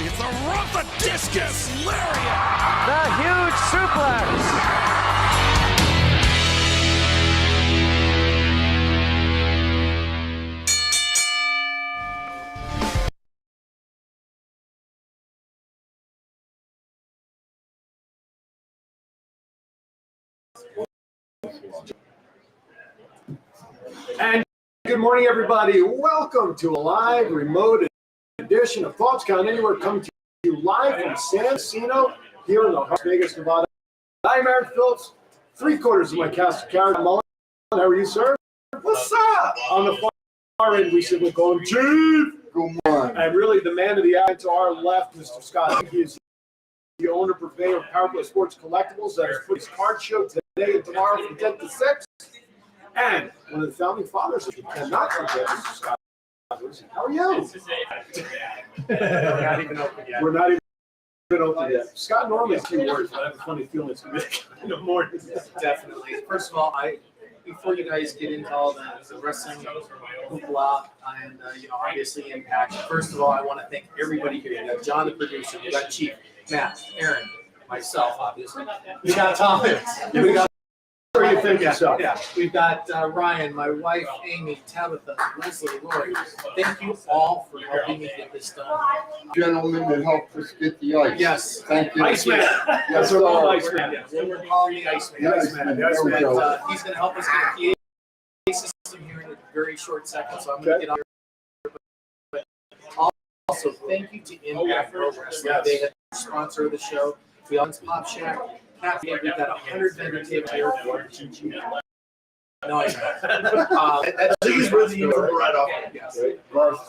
It's the rough, the discus lariat. The huge suplex. And good morning, everybody. Welcome to a live remote edition of Thoughts Count Anywhere, coming to you live from San Jacinto here in Las Vegas, Nevada. I'm Aaron Phillips, three-quarters of my cast of characters. Mullen, how are you, sir? What's up? On the far end, we simply call him Chief. Good morning. And really, the man of the hour to our left, Mr. Scott. He is the owner, purveyor of Power Play Sports Collectibles that has put his card show today and tomorrow from 10 to 6. And one of the founding fathers, you cannot forget, Mr. Scott. How are you? We're not even open yet. We're not even open yet. Scott normally has 2 words, but I have a funny feeling it's going to be in the morning. Definitely. First of all, before you guys get into all the wrestling hoopla and obviously Impact. First of all, I want to thank everybody here. You got John, the producer. You got Chief, Matt, Aaron, myself, obviously. We got Thomas. We got. How do you think yourself? Yeah, we've got Ryan, my wife, Amy, Tabitha, Leslie, Lori. Thank you all for helping me get this done. Gentlemen that helped us get the ice. Yes. Thank you. Iceman. Yes, That's our own sir. Iceman. Yeah, we're calling the Iceman. The Iceman. There we And go. he's going to help us get a PA system here in a very short second, so I'm going to get on here. But also, thank you to Impact Programs. Yes. They have sponsor of the show. We have Pop Shack. We've got 100 vendor tables here. No, I know. I think he's really into the right off. Yes. Garth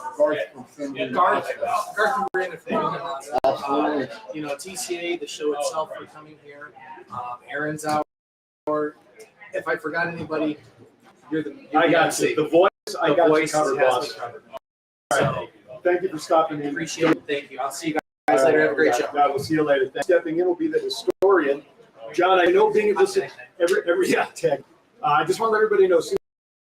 from Finley. Garth and Brandon for doing that. Absolutely. TCA, the show itself, for coming here. Aaron's out. If I forgot anybody, you're the I got MC. you. The voice, I The got you voice covered, has boss. me covered. All So, right. Thank you for stopping in. appreciate it. Thank you. I'll see you guys later. Have a great show. Yeah, we'll see you later. Stepping in will be the historian. John, I know being every tag. I just want to let everybody know, since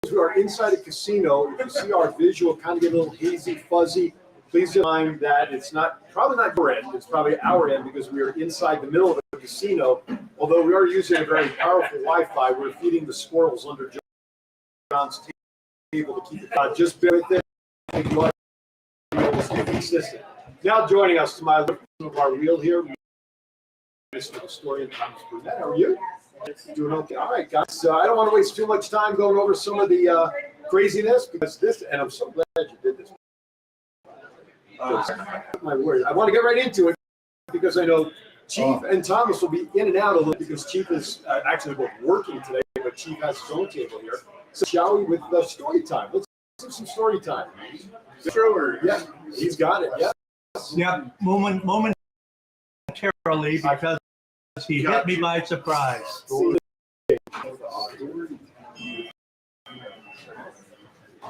we are inside a casino, if you see our visual kind of get a little hazy, fuzzy, please mind that it's probably not your end, it's probably our end because we are inside the middle of a casino. Although we are using a very powerful Wi-Fi, we're feeding the squirrels under John's table to keep it. Just bear with it. We'll stay consistent. Now joining us to my left of our wheel here, Mr. Historian Thomas Burnett. How are you? Doing okay. All right, guys. So I don't want to waste too much time going over some of the craziness because and I'm so glad you did this. My word. I want to get right into it because I know Chief and Thomas will be in and out a little because Chief is actually both working today, but Chief has his own table here. So shall we with story time? Let's do some story time. Sure. Yeah, he's got it. Yeah. Yeah, momentarily because he hit me by surprise.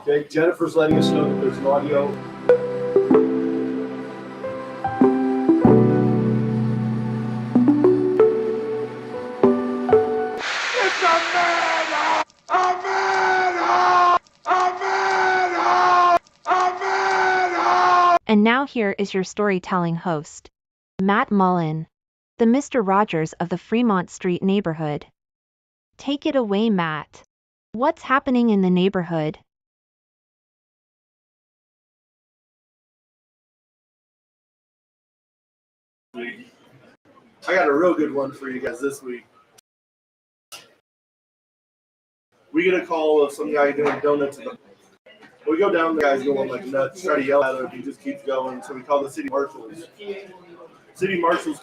Okay, Jennifer's letting us know that there's an audio. And now here is your storytelling host, Matt Mullen, the Mr. Rogers of the Fremont Street neighborhood. Take it away, Matt. What's happening in the neighborhood? I got a real good one for you guys this week. We get a call of some guy doing donuts. We go down, the guy's going like nuts, try to yell at him. He just keeps going. So we call the city marshals. City marshals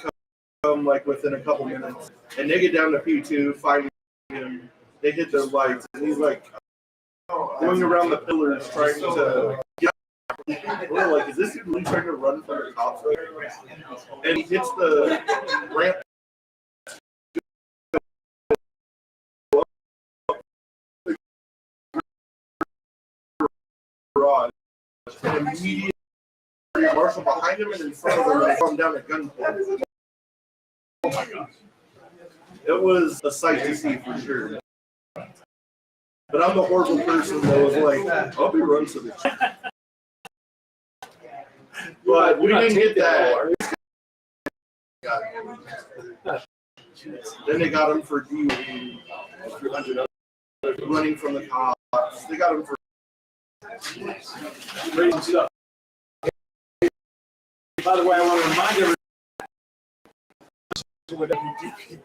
come like within a couple minutes, and they get down to P2, find him. They hit their lights, and he's like going around the pillars trying to. We're like, is this dude really trying to run from the cops? And he hits the ramp. Garage, and immediately Marshall behind him and in front of him and come down at gunpoint. Oh my gosh. It was a sight to see for sure. But I'm the horrible person that was like, I'll be running to this. But we You're not didn't get taking that. are you? Then they got him for DUI, running from the cops. They got him for. Great stuff. By the way, I want to remind everyone,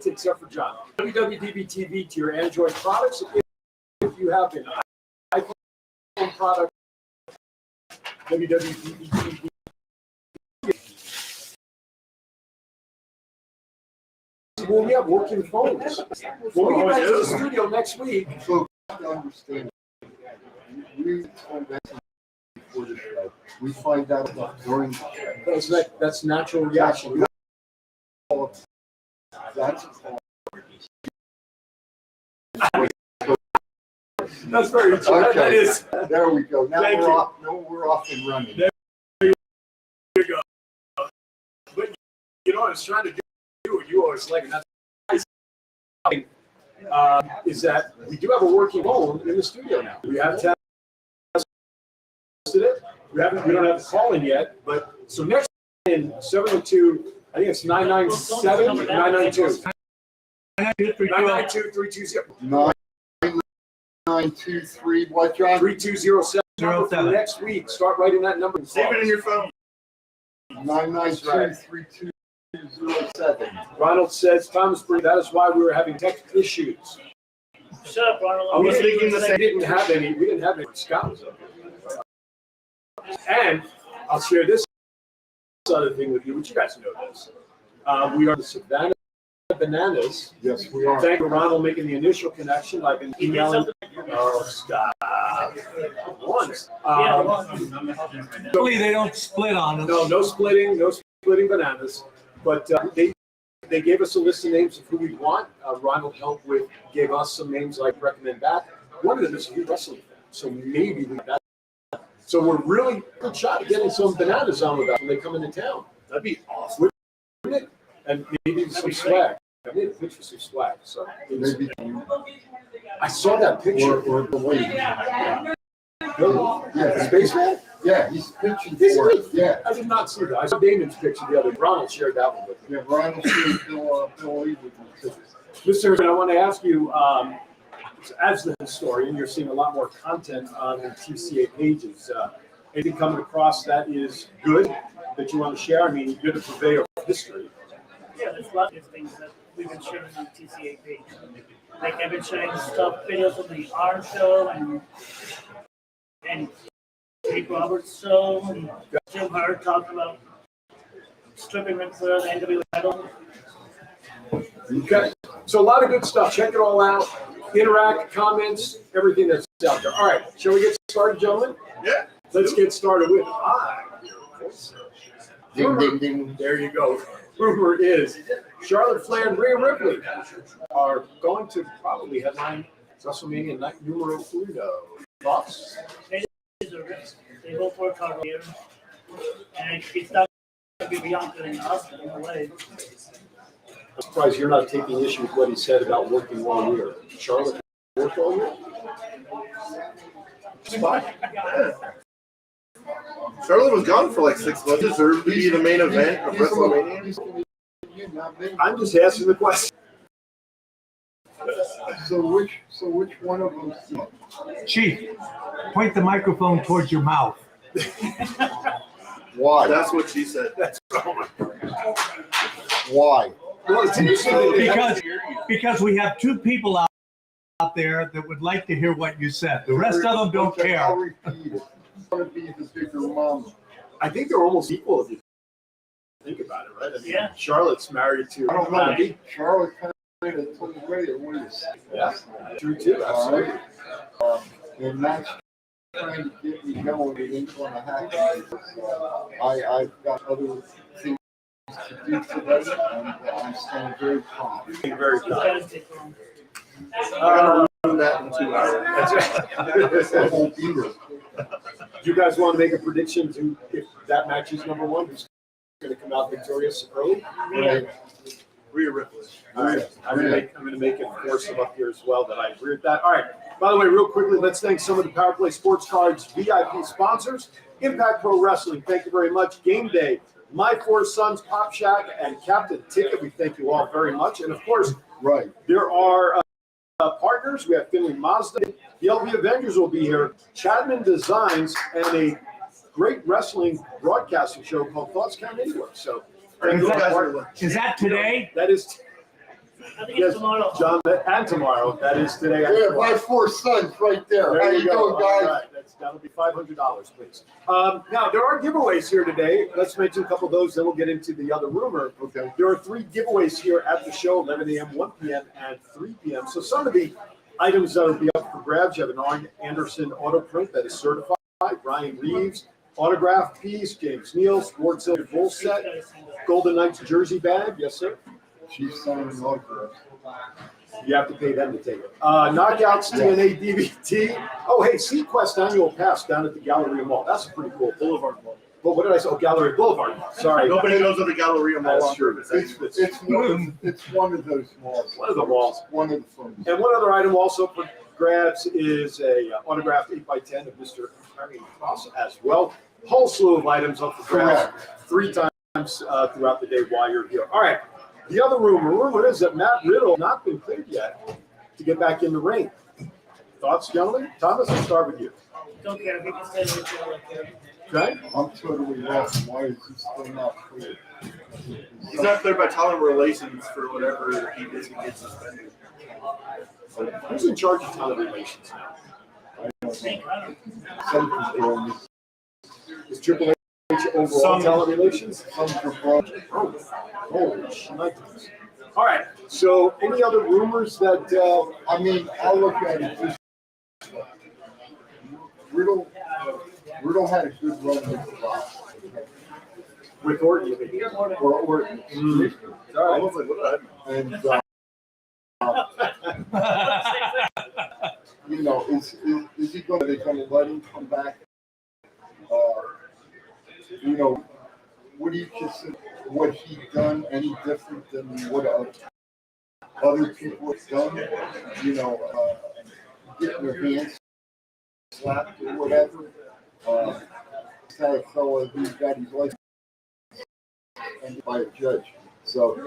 except for John, WWDB TV to your Android products. If you have an iPhone product, WWDB TV. When we have working phones, when we get back to the studio next week, So, to understand, we told that before the show. We find out during the show. that's natural reaction. That's That's very true. That okay. is. There we go. Now Thank we're you. off. No, we're off and running. There you go. But you know, I was trying to do what you always like, and that's is that we do have a working phone in the studio now. We have tested it. We don't have the call in yet, but so next in 702, I think it's 997 992 992 320 923. What, John? 3207. For next week, start writing that number. Save it in your phone. 992-3207. Ronald says, Thomas Breen, that is why we were having tech issues. Shut up, Ronald. I was thinking the same. We didn't have any when Scott was up here. And I'll share this other thing with you, which you guys know this. We are the Savannah Bananas. Yes, we are. Thank you, Ronald, making the initial connection. I've been emailing. Oh, stop. Once. Hopefully they don't split on us. No splitting bananas. But they gave us a list of names of who we want. Ronald helped gave us some names like recommend back. One of them is a wrestling fan, so maybe we got that. So we're really good shot at getting some bananas on with us when they come into town. That'd be awesome. Wouldn't it? And maybe some swag. I made a picture of some swag. So Maybe. I saw that picture. Or the way. Yeah, Spaceman? Yeah, he's pitching Is for he? it. Yeah. I did not see that. I saw Damon's picture the other day. Ronald shared that one with me. Yeah, Ryan will see Bill Lee with me too. Mr. I want to ask you, as the historian, you're seeing a lot more content on the TCA pages. Anything coming across that is good that you want to share? I mean, you're the purveyor of history. Yeah, there's lots of things that we've been sharing on the TCA page. Like I've been sharing stuff, videos of the R show and Jake Roberts show and Jim Hart talking about stripping Ric Flair, the NWA title. Okay. So a lot of good stuff. Check it all out. Interact, comments, everything that's out there. All right. Shall we get started, gentlemen? Yeah. Let's get started with Ding, ding, ding. There you go. Rumor is Charlotte Flair and Rhea Ripley are going to probably headline WrestleMania night numero uno. Thoughts? They both work hard here. And it's not going to be Bianca and Asuka in a way. I'm surprised you're not taking issue with what he said about working all year. Charlotte worked all year? It's fine. Charlotte was gone for like 6 months. Deserved to be the main event of WrestleMania. I'm just asking the question. So which one of them? Chief, point the microphone towards your mouth. Why? That's what she said. Why? Well, it's interesting. Because we have two people out there that would like to hear what you said. The rest of them don't Okay, I'll care. repeat it. I want to be the bigger mama. I think they're almost equal if you think about it, right? I mean, Yeah. Charlotte's married to I don't know. Abby. Charlotte kind of told away at Willis. Yeah, true too. Absolutely. And that's trying to get me going. It ain't going to happen because I've got other things to do today, and I'm staying very calm. Being very It's kind. going to take long. Run that in 2 hours. That's The right. whole beater. Do you guys want to make a prediction to if that match is number one? Who's going to come out victorious early? Right. Rhea Ripley. All right, I'm going to make it force them up here as well that I agree with that. All right. By the way, real quickly, let's thank some of the Power Play Sports Cards VIP sponsors. Impact Pro Wrestling, thank you very much. Game Day, My Four Sons, Pop Shack, and Captain Ticket, we thank you all very much. And of course, Right. there are partners. We have Finley Mazda. The LV Avengers will be here. Chadman Designs and a great wrestling broadcasting show called Thoughts Count Anywhere. So, thank you guys. Is that today? That is, I think yes, it's tomorrow. John, and tomorrow. That is today. and Yeah, tomorrow. my 4 sons right there. There How you you go. doing, guys? All right. That'll be $500, please. Now, there are giveaways here today. Let's mention a couple of those, then we'll get into the other rumor. Okay. There are 3 giveaways here at the show, 11 a.m., 1 p.m., and 3 p.m. So some of the items that will be up for grabs, you have an Arn Anderson auto print that is certified, Brian Reeves, autographed piece, James Neal, Sports Illustrated Bull set, Golden Knights jersey bag. Yes, sir. She's signing autographs. You have to pay them to take it. Knockouts TNA DVD. Oh, hey, Sequest annual pass down at the Galleria Mall. That's a pretty cool Boulevard Mall. But what did I say? Oh, Galleria Boulevard. Sorry. Nobody goes to the Galleria Mall That's on true. purpose. It's one of those malls. One of the malls. One of the firms. And one other item also for grabs is a autographed 8x10 of Mr. Harry Cross as well. Whole slew of items up for grabs 3 times throughout the day while you're here. All right. The other rumor is that Matt Riddle has not been cleared yet to get back in the ring. Thoughts, gentlemen? Thomas, I'll start with you. Don't care. He can stay with you like that. Okay? I'm totally lost. Why is he still not clear? He's not cleared by talent relations for whatever he did to get suspended. Who's in charge of talent relations now? I don't Thank know. God. Some people are Is Triple H overall Some- talent relations? some people. Holy shit. All right. So, any other rumors that? I mean, I'll look at it this way. Riddle had a good run with the Rock. With Orton, you mean? Or Orton. All I right. was like, what did I And, you know, is he going to let him come back? You know, what do you consider what he done any different than what other people have done? You know, getting their hands slapped or whatever. Kind of fellow who got his life and by a judge. So,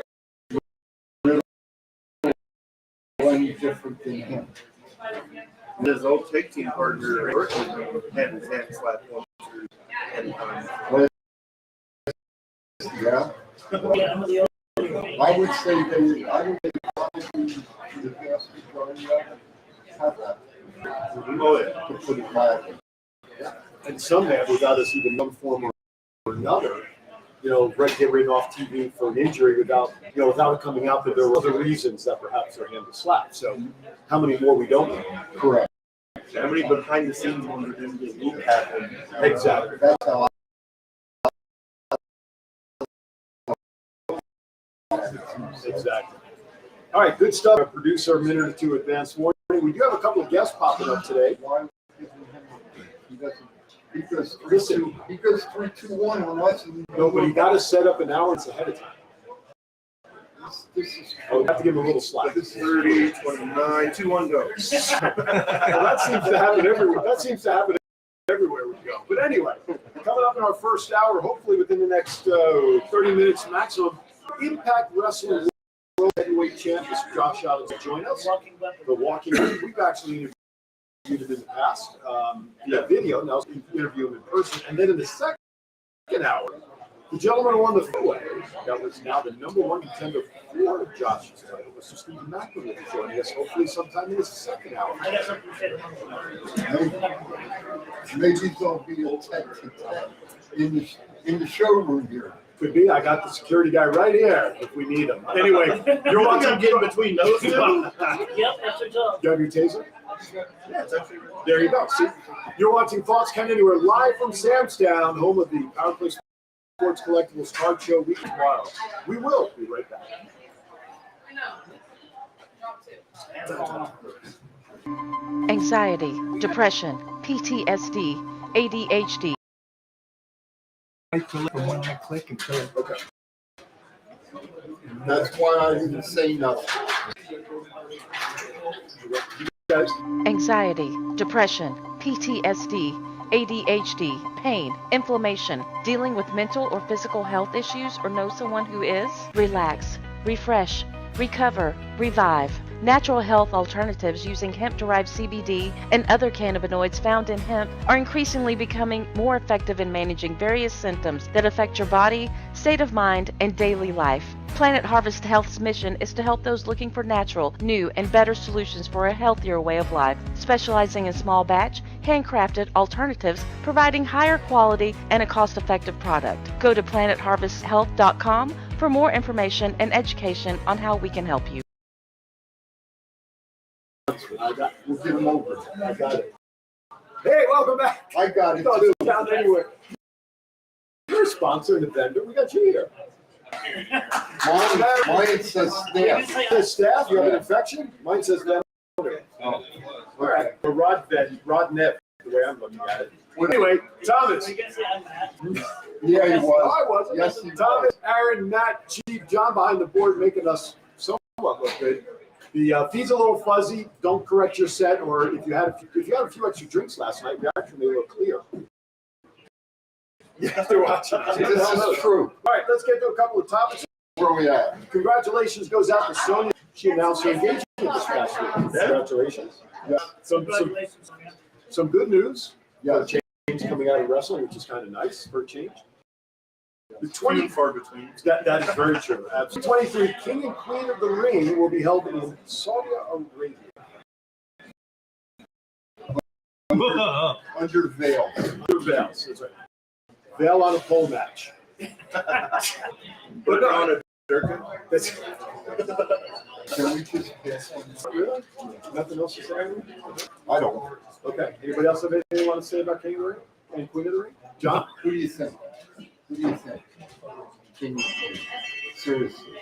any different than him. His old tag team partner, Orton, had his hand slapped once or 10 times. Yeah. Yeah, I'm the only. I would say probably the vast majority of them have that. Oh, yeah. To put it mildly. And some have, without us even one form or another, you know, get written off TV for an injury without it coming out that there were other reasons that perhaps their hand was slapped. So, how many more we don't know? Correct. How many behind the scenes ones didn't get looked at? Exactly. That's how Exactly. All right, good stuff. Our producer, a minute or two advance warning. We do have a couple of guests popping up today. why he doesn't. He goes 3, 2, 1 unless No, but he got us set up an hour ahead of time. this is I would have to give him a little slack. 30, 29, 2, 1, go. Well, that seems to happen everywhere. That seems to happen everywhere we go. But anyway, coming up in our first hour, hopefully within the next 30 minutes maximum, Impact Wrestling World Heavyweight Champ, Mr. Josh Allen, will join us. Walking weapon. The Walking Weapon. We've actually interviewed him in the past. Yeah. Video. Now we interview him in person. And then in the second hour, the gentleman who won the freeway, that was now the #1 contender for Josh's title, Mr. Steve McIntyre, will be joining us hopefully sometime in the second hour. I got something to say to him. maybe there'll be a tech in the showroom here. Could be. I got the security guy right here if we need him. Anyway, you're You think I'm watching. getting between those two? Yep, that's your job. You have your taser? Yeah, it's actually. There you go. See, you're watching Thoughts Count Anywhere live from Samstown, home of the Power Play Sports Collectibles Card Show week tomorrow. We will be right back. Anxiety, depression, PTSD, ADHD. Right to left, and when I click and click. Okay. That's why I didn't say nothing. Guys, Anxiety, depression, PTSD, ADHD, pain, inflammation, dealing with mental or physical health issues, or know someone who is? Relax, refresh, recover, revive. Natural health alternatives using hemp-derived CBD and other cannabinoids found in hemp are increasingly becoming more effective in managing various symptoms that affect your body, state of mind, and daily life. Planet Harvest Health's mission is to help those looking for natural, new, and better solutions for a healthier way of life, specializing in small batch, handcrafted alternatives, providing higher quality and a cost-effective product. Go to planetharvesthealth.com for more information and education on how we can help you. We'll get them over. I got it. Hey, welcome back. I got it Thought too. it was down anywhere. You're a sponsor and a vendor. We got you here. Mine says staff. Says staff, you have an infection? Mine says that. Oh, All right. A Rod Neff, the way I'm looking at it. Anyway, Thomas. You can say I'm Matt. yeah, he No, was. I wasn't. Yes, he Thomas, Aaron, Matt, Chief, John behind the board making us somewhat look good. The feed's a little fuzzy. Don't correct your set, or if you had a few extra drinks last night, we actually made it look clear. Yeah, they're watching. This is true. All right, let's get to a couple of topics. Where are we at? Congratulations goes out to Sonia. She announced her engagement this past week. Congratulations. Yeah. Congratulations, Sonia. Some good news. Yeah. Change coming out of wrestling, which is kind of nice for a change. The Few 20 and far between. that is very true. Absolutely. 23 King and Queen of the Ring will be held in Saudi Arabia. Under veil. Under veils. That's right. Veil on a pole match. Put it on a jerkin. That's Can we just pass on? really nothing else to say. I don't. Okay. Anybody else have anything they want to say about King of the Ring and Queen of the Ring? John. Who do you think? Who do you think? Can you seriously?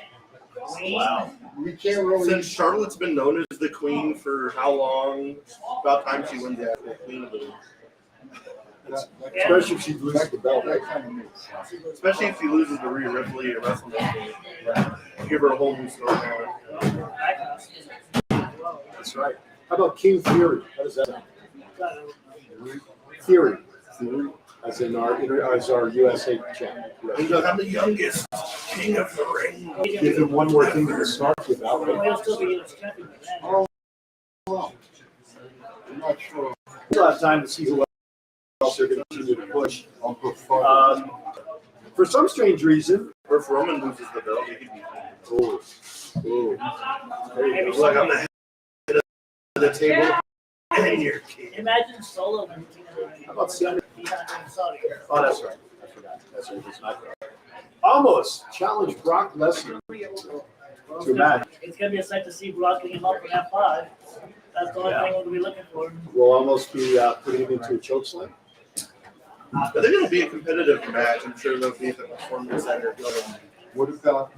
Wow. We can't really. Since Charlotte's been known as the queen for how long? About time she wins the actual queen of the ring. Especially if she loses the belt. That kind of makes sense. Especially if she loses to Rhea Ripley at WrestleMania. Give her a whole new storyline. That's right. How about King Fury? How does that sound? Fury. Theory? As in our USA champion. He goes, I'm the youngest king of the ring. Give him one more thing to start without. He'll still be US champion. Oh, well, I'm not sure. We'll have time to see who else they're going to continue to push. I'll prefer. For some strange reason, Or if Roman loses the belt, he could be oh, there you go. like, I'm the head of the table. And you're king. Imagine Solo and King of the Ring. How about Sammy? He's not in Saudi. Oh, that's right. I forgot. That's right. It's not there. Almost challenged Brock Lesnar to a match. It's gonna be a sight to see Brock him up in F5. That's the only thing we'll be looking for. We'll almost be putting him into a chokeslam. I think it'll be a competitive match. I'm sure they'll be at the Performance Center. What about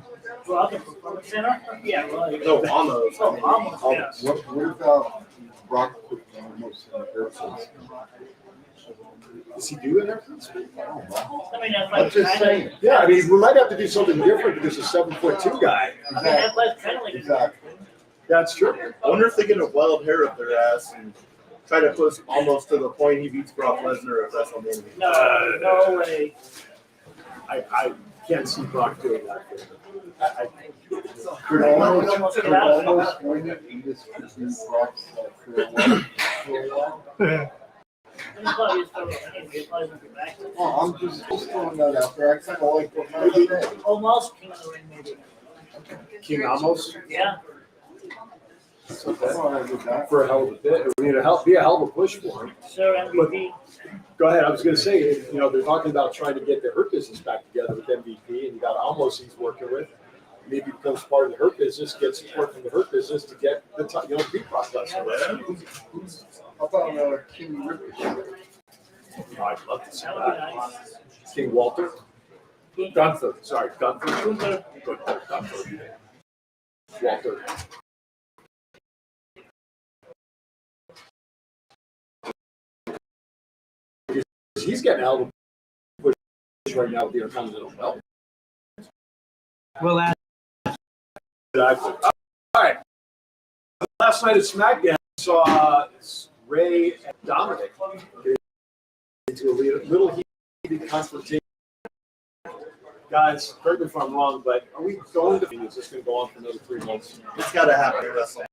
Brock at Performance Center? Yeah, right. No, almost. Oh, almost, yes. what about Brock put almost in the airplanes? Does he do an airplane? I mean, that's I'm like just kind saying. of. Yeah, I mean, we might have to do something different because he's a 7'2" guy. I mean, that's like kind of like. Exactly. That's true. I wonder if they get a wild hair up their ass and try to push almost to the point he beats Brock Lesnar at WrestleMania. No, no way. I can't see Brock doing that. Could almost win it and this could be Brock's farewell for a while. He'll probably just throw it in. He'll probably won't be back. Oh, I'm just throwing that out there. I kind of like what Mike said. Almost King of the Ring, maybe. King Amos Yeah. I'm all right with that. for a hell of a bit. It would be a hell of a push for him. Sure, MVP. Go ahead. I was going to say, they're talking about trying to get the Hurt Business back together with MVP, and you got Amos he's working with. Maybe becomes part of the Hurt Business, gets support from the Hurt Business to get the beat Brock Lesnar. How about King Ricochet? I'd love to see That would be that. nice. King Walter. Gunther. Sorry, Gunther. Gunther. Walter. He's getting out of the push right now with the Intercontinental belt. Well, Exactly. All right. Last night at SmackDown, saw Ray and Dominic into a little heated confrontation. Guys, correct me if I'm wrong, but are we going to? Is this going to go on for another 3 months? It's got to happen at WrestleMania.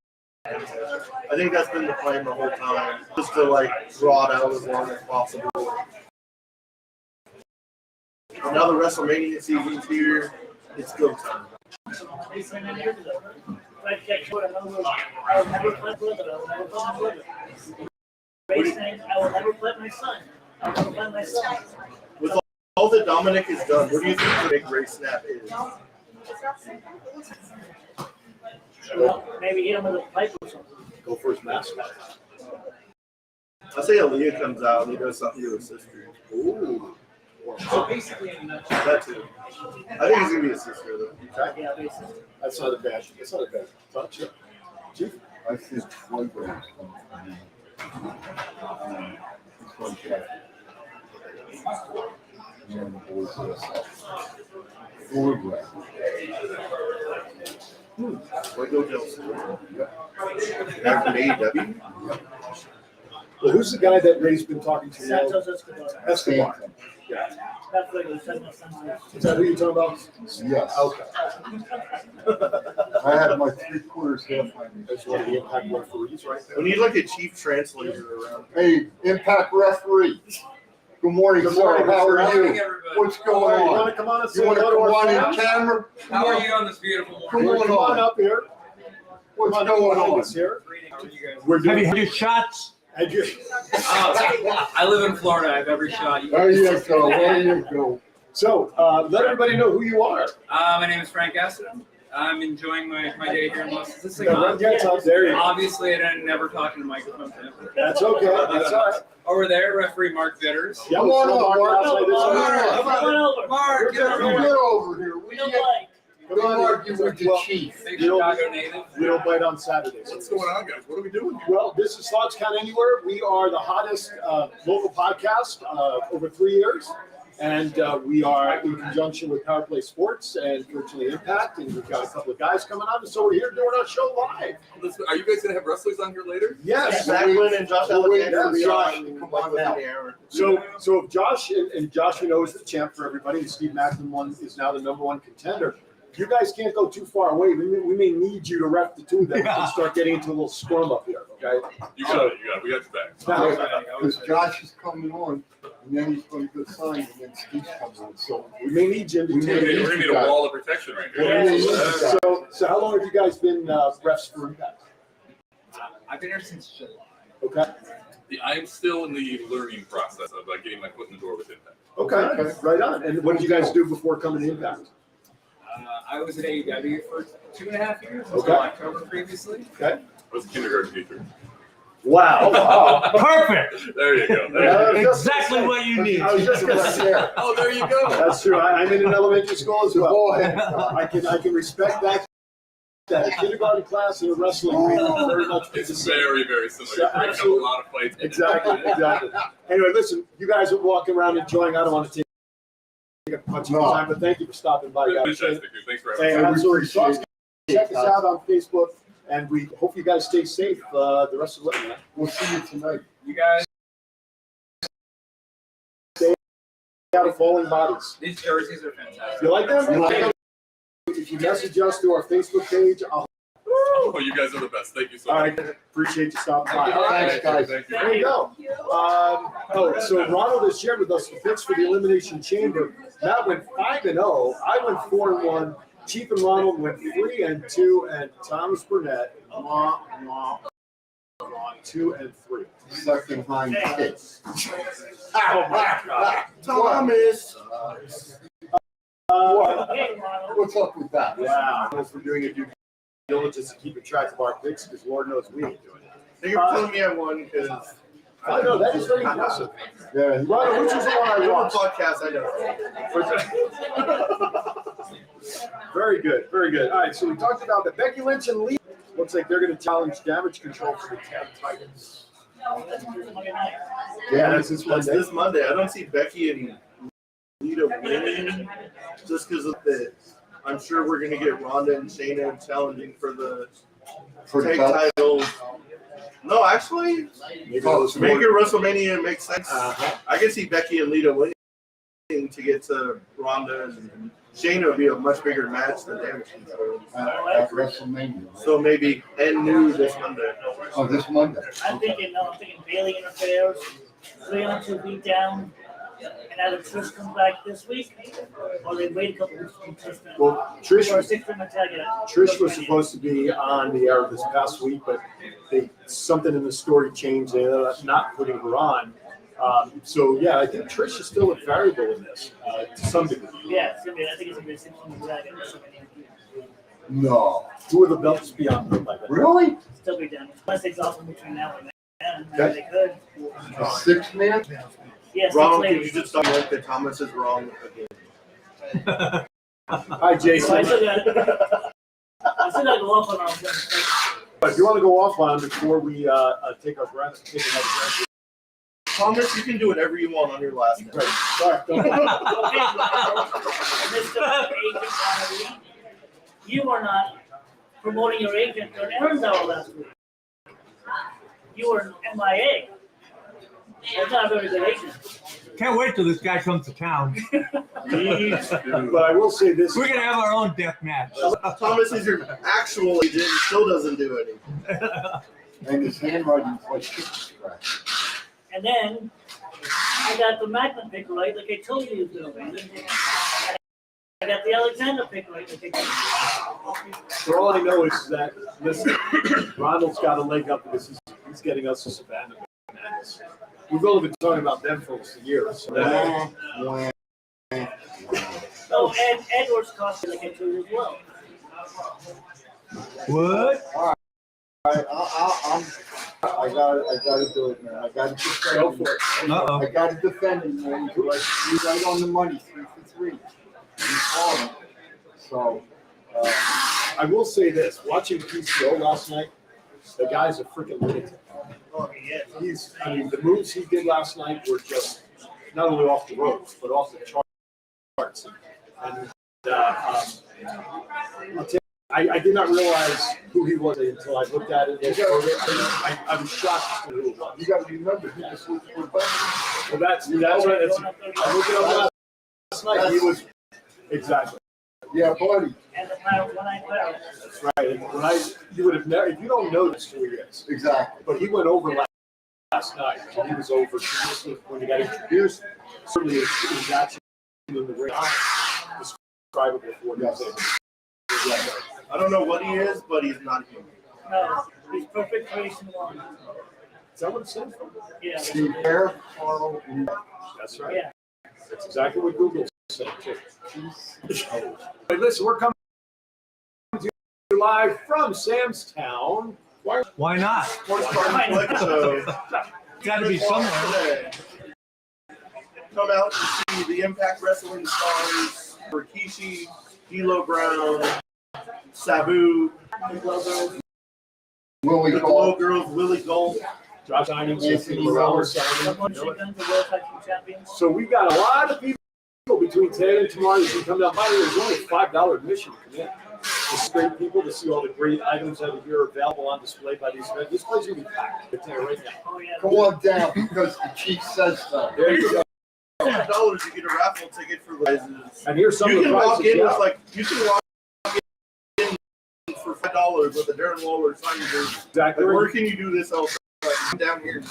I think that's been the plan the whole time, just to draw it out as long as possible. Now the WrestleMania season's here, it's go time. I will never play my son. I will play my son. With all that Dominic has done, what do you think the big race snap is? Well, maybe hit him with a pipe or something. Go for his mask. I say Aaliyah comes out and he does something to his sister. Ooh. So basically, That too. I think he's gonna be a sister though. Okay. Yeah, basically. That's not a bad. That's not a bad touch. Chief. I think Floyd Rose comes from me. And the boys Floyd Rose. Why go Jelson? Back from AEW? Well, who's the guy that Ray's been talking to now? Santos Escobar. Escobar. Yeah. That's what he said, my son. Is that who you're talking about? Yes. Okay. I had my 3/4 half my That's one of the Impact referees right there. We need a chief translator around. Hey, Impact referee. Good morning, Good sir. morning, How are Mr. you? What's going You want on? to come on and say You want to hello come to on our in fans? camera? How are you on this beautiful Come morning? on. Come on up here. What's Come on, going join on? us here. How are you guys? We're Have you doing. had your shots? And you- I live in Florida. I have every shot. There you go. There you go. So, let everybody know who you are. My name is Frank Aston. I'm enjoying my day here in Los Angeles. This thing Yeah, on? yeah, Tom, there you go. Obviously, I didn't never talk in the microphone. That's okay. That's all right. Over there, referee Mark Bitters. Yeah, Come on so up, Mark. outside this- Come on over. Mark, get over You here. get over here. We don't like. Come on, argue with the well, chief. Big You don't- Chicago native. We don't bite on Saturdays. What's going on, guys? What are we doing? Well, this is Thoughts Count Anywhere. We are the hottest local podcast over 3 years. And we are in conjunction with Power Play Sports and Virtually Impact. And we've got a couple of guys coming on. And so we're here doing our show live. Are you guys going to have wrestlers on here later? Yes. Zach Lynn and Josh We'll wait Alexander for will be Josh on to come like on within now. the hour. So if Josh and Josh, you know, is the champ for everybody, and Steve Macklin is now the #1 contender. You guys can't go too far away. We may need you to ref the two of them and start getting into a little scrum up here, okay? You got it. We got your back. Because Josh is coming on, and then he's going to get signed, and then Steve's coming on. So We may need you. We may We're to going to need a wall of protection right here. Yeah. So how long have you guys been refs for Impact? I've been here since July. Okay. I'm still in the learning process of getting my foot in the door with Impact. Okay. Right on. And what did you guys do before coming to Impact? I was at AEW for 2.5 years until Okay. October previously. Okay. I was a kindergarten teacher. Wow. Perfect. There you go. Exactly what you need. I was just gonna say. Oh, there you go. That's true. I'm in an elementary school as well. go ahead. I can respect that. That a kindergarten class and a wrestling ring are very much the It's same. very, very similar. Yeah, We're going to have a lot of fights. Exactly. Anyway, listen, you guys are walking around enjoying. I don't want to take up much of your time, but thank you for stopping by, guys. Fantastic, dude. Thanks for Hey, having me. absolutely. appreciate it. Check us out on Facebook, and we hope you guys stay safe the rest of the way, man. We'll see you tonight. You guys, Out of falling bodies. these jerseys are fantastic. You like them? You like them? If you message us through our Facebook page, I'll. Oh, you guys are the best. Thank you so All much. right, appreciate you stopping by. Thank you. Thanks, guys. Thank you. There you go. So Ronald has shared with us the picks for the Elimination Chamber. Matt went 5-0. I went 4-1. Chief and Ronald went 3-2, and Thomas Burnett 2-3. Second time kick. Oh my God. Thomas. What's up with that? Wow. Thanks for doing a due diligence to keep track of our picks, because Lord knows we ain't doing it. Thank you for telling me I won because I know that is very impressive. Yeah. Ronald, which is the one I on watched? podcast I know. Very good, very good. All right, so we talked about the Becky Lynch and Lee. Looks like they're going to challenge Damage Control for the tag titles. Yeah, this is That's Monday. this Monday. I don't see Becky and Lita winning just because of the. I'm sure we're gonna get Ronda and Shayna challenging for the tag that. titles No, actually, Maybe those make more- your WrestleMania make sense. Uh-huh. I can see Becky and Lita winning to get to Ronda, and Shayna would be a much bigger match than Damage Control. At WrestleMania. So maybe end new this Monday. Oh, this Monday. I'm thinking Bailey interferes, 3-on-2 beat down, and either Trish comes back this week, or they wait a couple weeks to contest them. Well, Trish Or a was 6-man tag it out. Trish was supposed to be on the air this past week, but something in the story changed. They ended up not putting her on. So yeah, I think Trish is still a variable in this to some degree. Yeah, it's gonna be, I think it's gonna be a 6-man tag at WrestleMania. No. Who are the belts beyond her by then? Really? Still be done. Unless they exhaust them between now and then, Okay. maybe they could. A 6-man? Yes, Ronald, six can you ladies. just document that Thomas is wrong again? Hi, So Jason. I still got to go off on our own. If you want to go offline before we take our breath, take another breath. Thomas, you can do whatever you want on your last name. Right. Sorry. Go ahead. Mr. Agent Kennedy, you are not promoting your agent during Aaron's hour last week. You were MIA. That's not a very good agent. Can't wait till this guy comes to town. But I will say this. We're gonna have our own death match. Thomas is your actual agent, still doesn't do anything. And his handwriting's like chicken scratch. And then I got the Macklin pick right, like I told you he was going to win. I got the Alexander pick right, like I told you. So all I know is that, listen, Ronald's got a leg up because he's getting us to Savannah. Bananas. We've only been talking about them for years. So Wah, wah. So and Edwards cost me like I told you as well. What? I gotta do it, man. I gotta defend Go him. for it. Uh-oh. I gotta defend him, man. He's right on the money, 3 for 3. He's calling. So, I will say this, watching PCO last night, the guy's a freaking lunatic. Oh, yes. The moves he did last night were just not only off the ropes, but off the charts. And I'll tell you, I did not realize who he was until I looked at it. I was shocked at who it was. you gotta remember, he just looked for buttons. Well, that's right. I looked it up last night. He was exactly. Yeah, buddy. And the power when I power. That's right. And you would have never, if you don't know this, who he is. Exactly. But he went over last night. He was over when he got introduced. Certainly, his action in the ring describable for him. Yes. I don't know what he is, but he's not human. No, he's perfect creation one. Is that what it says? Yeah. Steve Bear, Carl, and That's right. Yeah. That's exactly what Google said too. Hey, listen, we're coming to you live from Sam's Town. Why not? Sports Card Flick Show. Gotta be somewhere. Come out to see the Impact Wrestling stars, Rikishi, D'Lo Brown, Sabu, Willie the Gold. Glow Girls, Willie Gold. Josh Heinings, Anthony Morello, Rose. Someone Simon. should come to World Tag Team Champions. So we've got a lot of people between today and tomorrow who can come down. By the way, there's only $5 admission to come in. It's great people to see all the great items that are here available on display by these events. This place will be packed. I tell you right now. Oh, yeah. Come on down because the chief says so. There you go. $5 you get a raffle ticket for the prizes. And here's some You of the can walk prizes. in Yeah. with like you can walk in for $5 with a Darren Lawler sign jersey. Exactly. Like, right. where can you do this else? Like, down here.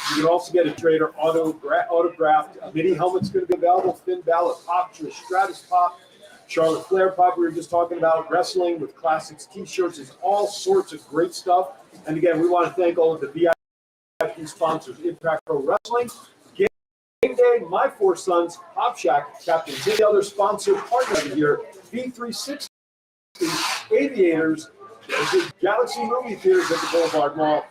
You can also get a Trader autographed mini helmet's going to be available. Finn Balor Pop, Trish Stratus Pop, Charlotte Flair Pop. We were just talking about wrestling with classics T-shirts. There's all sorts of great stuff. And again, we want to thank all of the VIP sponsors: Impact Pro Wrestling, Game Day, My Four Sons, Pop Shack, Captain Jimmy, the other sponsor partner of the year, B360, Aviators, the Galaxy Movie Theaters at the Boulevard Mall,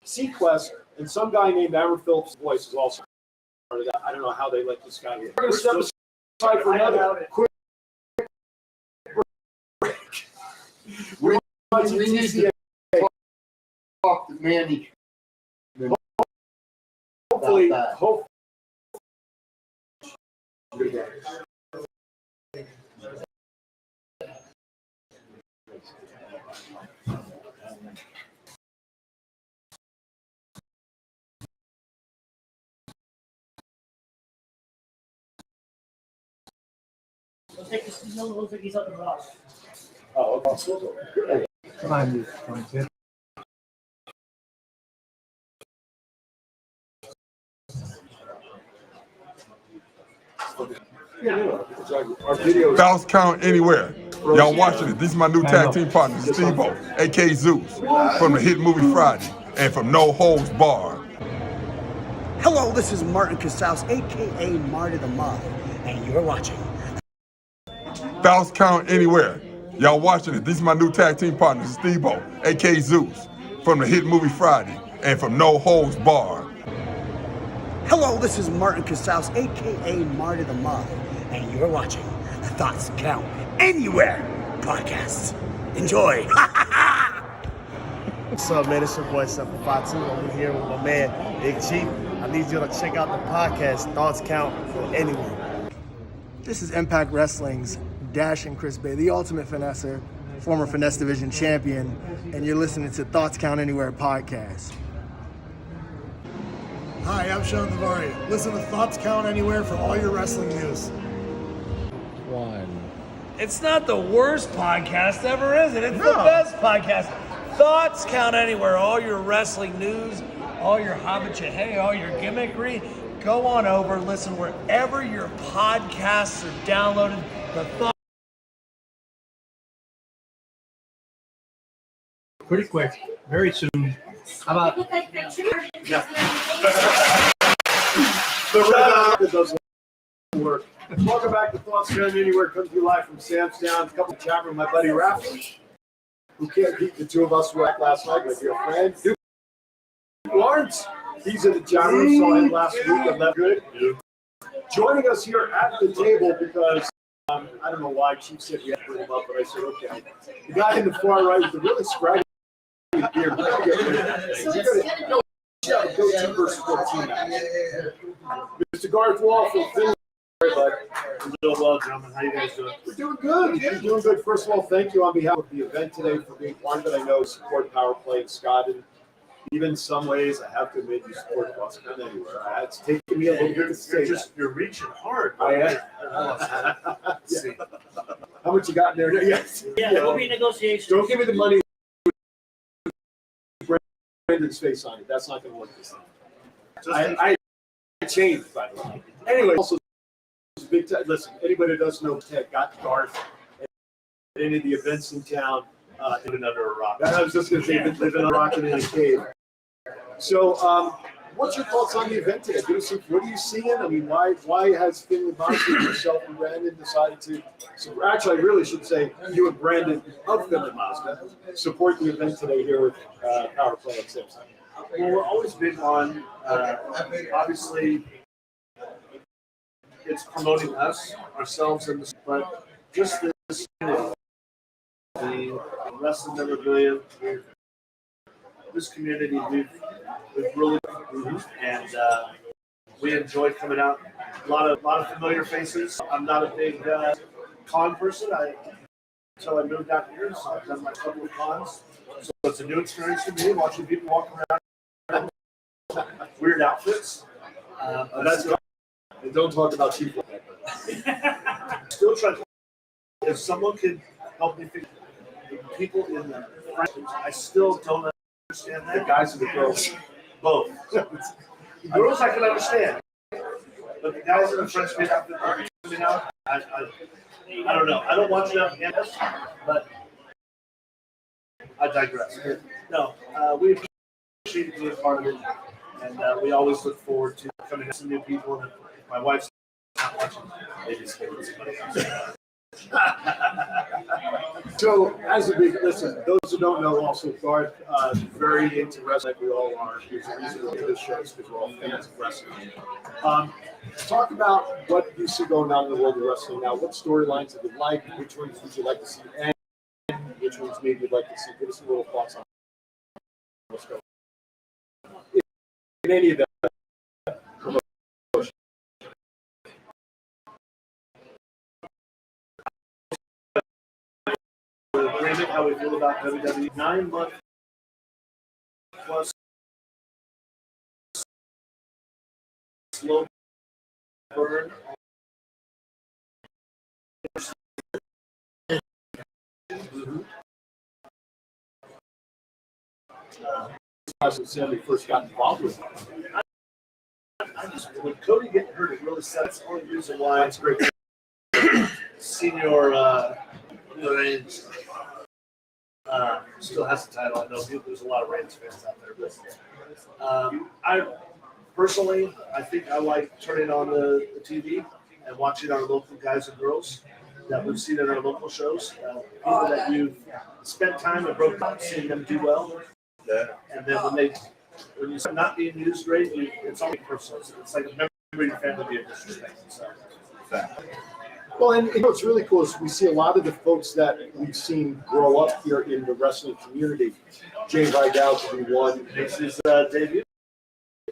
Sequest, and some guy named Amber Phillips' voice is also part of that. I don't know how they let this guy in. We're going to step aside for another quick break. We need to talk to Manny. Hopefully, about that. Looks like he's up and lost. Oh, okay. Come on, you kid. Our videos. Bounce Count Anywhere. Y'all watching it. This is my new tag team partner, Steve-O, a.k.a. Zeus, from the hit movie Friday, and from No Holds Barred. Hello, this is Martin Casals, aka Marty the Mob, and you're watching Bounce Count Anywhere. Y'all watching it. This is my new tag team partner, Steve-O, a.k.a. Zeus, from the hit movie Friday, and from No Holds Barred. Hello, this is Martin Casals, aka Marty the Mob, and you're watching the Thoughts Count Anywhere podcast. Enjoy. What's up, man? It's your boy, Sefer Fatu. I'm here with my man, Big Chief. I need you to check out the podcast, Thoughts Count Anywhere. This is Impact Wrestling's Dash and Chris Bay, the ultimate finesser, former Finesse Division champion, and you're listening to Thoughts Count Anywhere podcast. Hi, I'm Sean Davari. Listen to Thoughts Count Anywhere for all your wrestling news. It's not the worst podcast ever, is it? It's the best podcast. Thoughts Count Anywhere. All your wrestling news, all your hobbit hey, all your gimmickry. Go on over, listen wherever your podcasts are downloaded. The thought. Pretty quick, very soon. How about? The red doesn't work. Welcome back to Thoughts Count Anywhere. Comes to you live from Sam's Town. A couple of chat room. My buddy Raph, who can't beat the two of us who act last night. My dear friend Duke Lawrence. He's in the chat room. Saw him last week and left good. Joining us here at the table because I don't know why Chief said we had to bring him up, but I said okay. The guy in the far right with the really scraggly beard. Go-to versus 14. Mr. Garth Wall from Finland. I'm doing well, gentlemen. How you guys doing? We're doing good. You're doing good. First of all, thank you on behalf of the event today for being part of it. I know you support Power Play and Scott, and even in some ways, I have to admit you support Thoughts Count Anywhere. It's taken me a little bit to say You're reaching hard. I am. How much you got in there? Yes. Yeah, there will be negotiations. Don't give me the money with Brandon's face on it. That's not going to work this time. I changed, by the way. Anyway, also, big time. Listen, anybody who doesn't know Ted got Garth at any of the events in town. Living under a rock. I was just going to say, living on a rock and in a cave. So, what's your thoughts on the event today? What are you seeing? I mean, why has Finley Monster, yourself, and Brandon decided to? So actually, I really should say you and Brandon of Finley Monster support the event today here with Power Play at Samsung. Well, we're always big on, obviously, it's promoting us, ourselves, but just this, the wrestling memorabilia, this community, we've really improved, and we enjoy coming out. A lot of familiar faces. I'm not a big con person. Until I moved out here, so I've done my couple of cons. So it's a new experience for me, watching people walk around weird outfits. That's good. And don't talk about Chief. Still trying. If someone could help me figure the people in the French, I still don't understand that. The guys and the girls. Both. The girls I can understand. But the guys in the French made out coming out, I don't know. I don't watch enough MS, but I digress. No, we appreciate being part of it, and we always look forward to coming to some new people. And if my wife's not watching, they just give us somebody else. So, as a big listen, those who don't know, also Garth, very into wrestling, like we all are. There's a reason we do this show because we're all fans of wrestling. Talk about what you see going on in the world of wrestling now. What storylines have you liked? Which ones would you like to see end? Which ones maybe you'd like to see? Give us a little thoughts on what's going on. In any of that. How we feel about WWE 9-month plus slow burn. Sam, we first got involved with. I just, when Cody getting hurt, it really sucks. The only reason why it's great. Senior Reigns still has the title. I know there's a lot of Reigns fans out there, but I personally, I think I like turning on the TV and watching our local guys and girls that we've seen in our local shows. People that you've spent time and broke down, seeing them do well. Yeah. And then when you start not being used great, it's only personal. It's like a member of your family being disrespected. So. Well, and what's really cool is we see a lot of the folks that we've seen grow up here in the wrestling community. Jay Vidal to be one. This is debut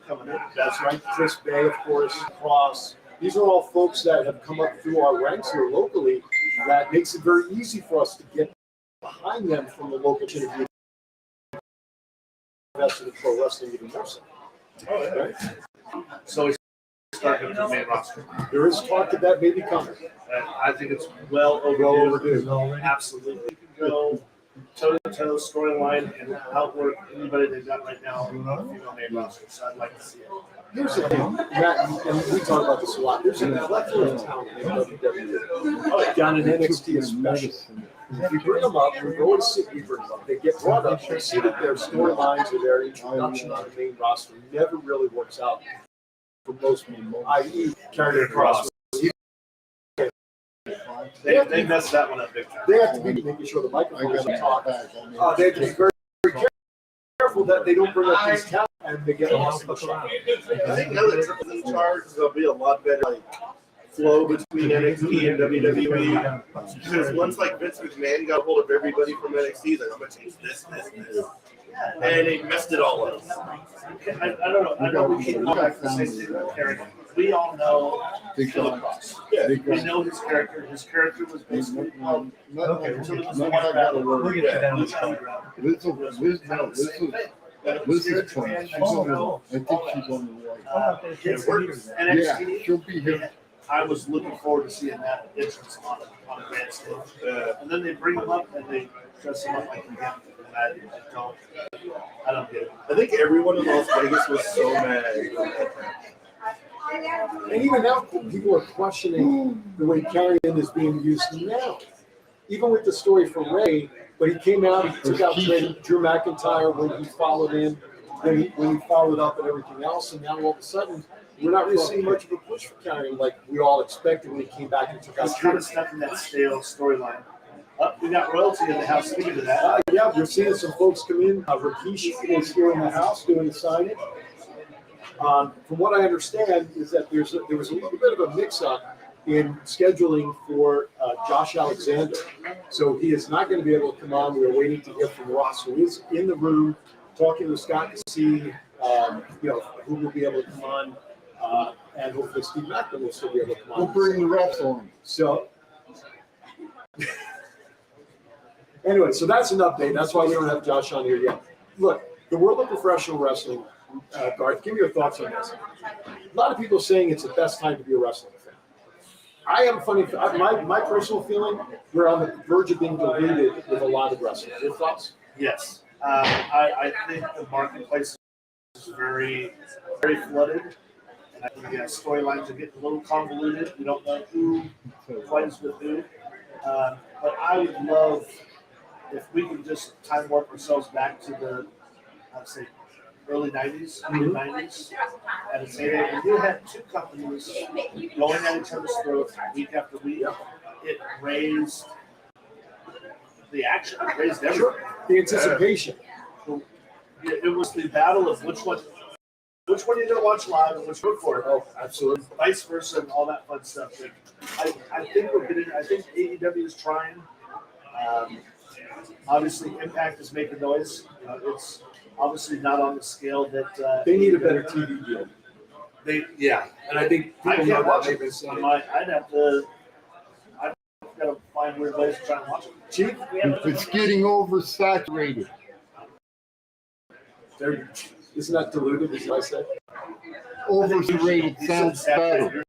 coming in. That's right. Chris Bay, of course, Cross. These are all folks that have come up through our ranks here locally. That makes it very easy for us to get behind them from the local community. That's the pro wrestling even more so. Oh, yeah. Right? So he's starting with the main roster. There is talk that that may be coming. I think it's well overdue. Absolutely. You can go toe-to-toe storyline and outwork anybody they've got right now on the female main roster. So I'd like to see it. Here's the thing, Matt, and we talk about this a lot. There's a plethora of talent in WWE. Down in NXT especially. If you bring them up, we go to sit, we bring them up. They get brought up, you see that their storylines or their introduction on the main roster never really works out for most people, i.e. Karrion Kross. They messed that one up big time. They have to be making sure the microphones are talking. They have to be very, very careful that they don't bring up these talent and they get lost in the shot. I think now that Triple's in charge, there'll be a lot better flow between NXT and WWE. Because once like Vince McMahon got hold of everybody from NXT, he's like, I'm gonna change this. And he messed it all up. I don't know. I know we keep going back to the same thing with Karrion. We all know Killer Kross. We know his character. His character was basically until it was the one battle. We'll get to that. This is fun. I think she's on the right. It works. Yeah, she'll be here. I was looking forward to seeing that entrance on a grand stage. And then they bring him up and they dress him up like him. I don't get it. I think everyone in Las Vegas was so mad. And even now, people are questioning the way Karrion is being used now. Even with the story from Ray, when he came out, he took out Drew McIntyre when he followed in, when he followed up and everything else, and now all of a sudden, we're not really seeing much of a push for Karrion like we all expected when he came back and took out He's kind of stuck in that stale storyline. We got royalty in the house. Speaking of that, yeah, we're seeing some folks come in. Rikishi is here in the house doing the signing. From what I understand is that there was a little bit of a mix-up in scheduling for Josh Alexander. So he is not going to be able to come on. We are waiting to hear from Ross, who is in the room talking with Scott to see who will be able to come on. And hopefully Steve Macklin will still be able to come on. We'll bring the refs on. So anyway, so that's an update. That's why we don't have Josh on here yet. Look, the world of professional wrestling, Garth, give me your thoughts on this. A lot of people are saying it's the best time to be a wrestling fan. I have a funny, my personal feeling, we're on the verge of being diluted with a lot of wrestling. Your thoughts? Yes. I think the marketplace is very, very flooded. And I think storylines are getting a little convoluted. We don't know who plays with who. But I would love if we could just time warp ourselves back to the, I'd say, early 90s, mid-90s, and say that when you had two companies going at each other's throats week after week, it raised the action, it raised everything. The anticipation. It was the battle of which one you're going to watch live and which one for it. Oh, absolutely. Vice versa and all that fun stuff. I think we're getting, I think AEW is trying. Obviously, Impact is making noise. It's obviously not on the scale that they need a better TV deal. And I think I can't watch it. I'd have to. I've got to find weird ways to try and watch it. Chief, it's getting oversaturated. Isn't that diluted, as I said? Oversaturated sounds better.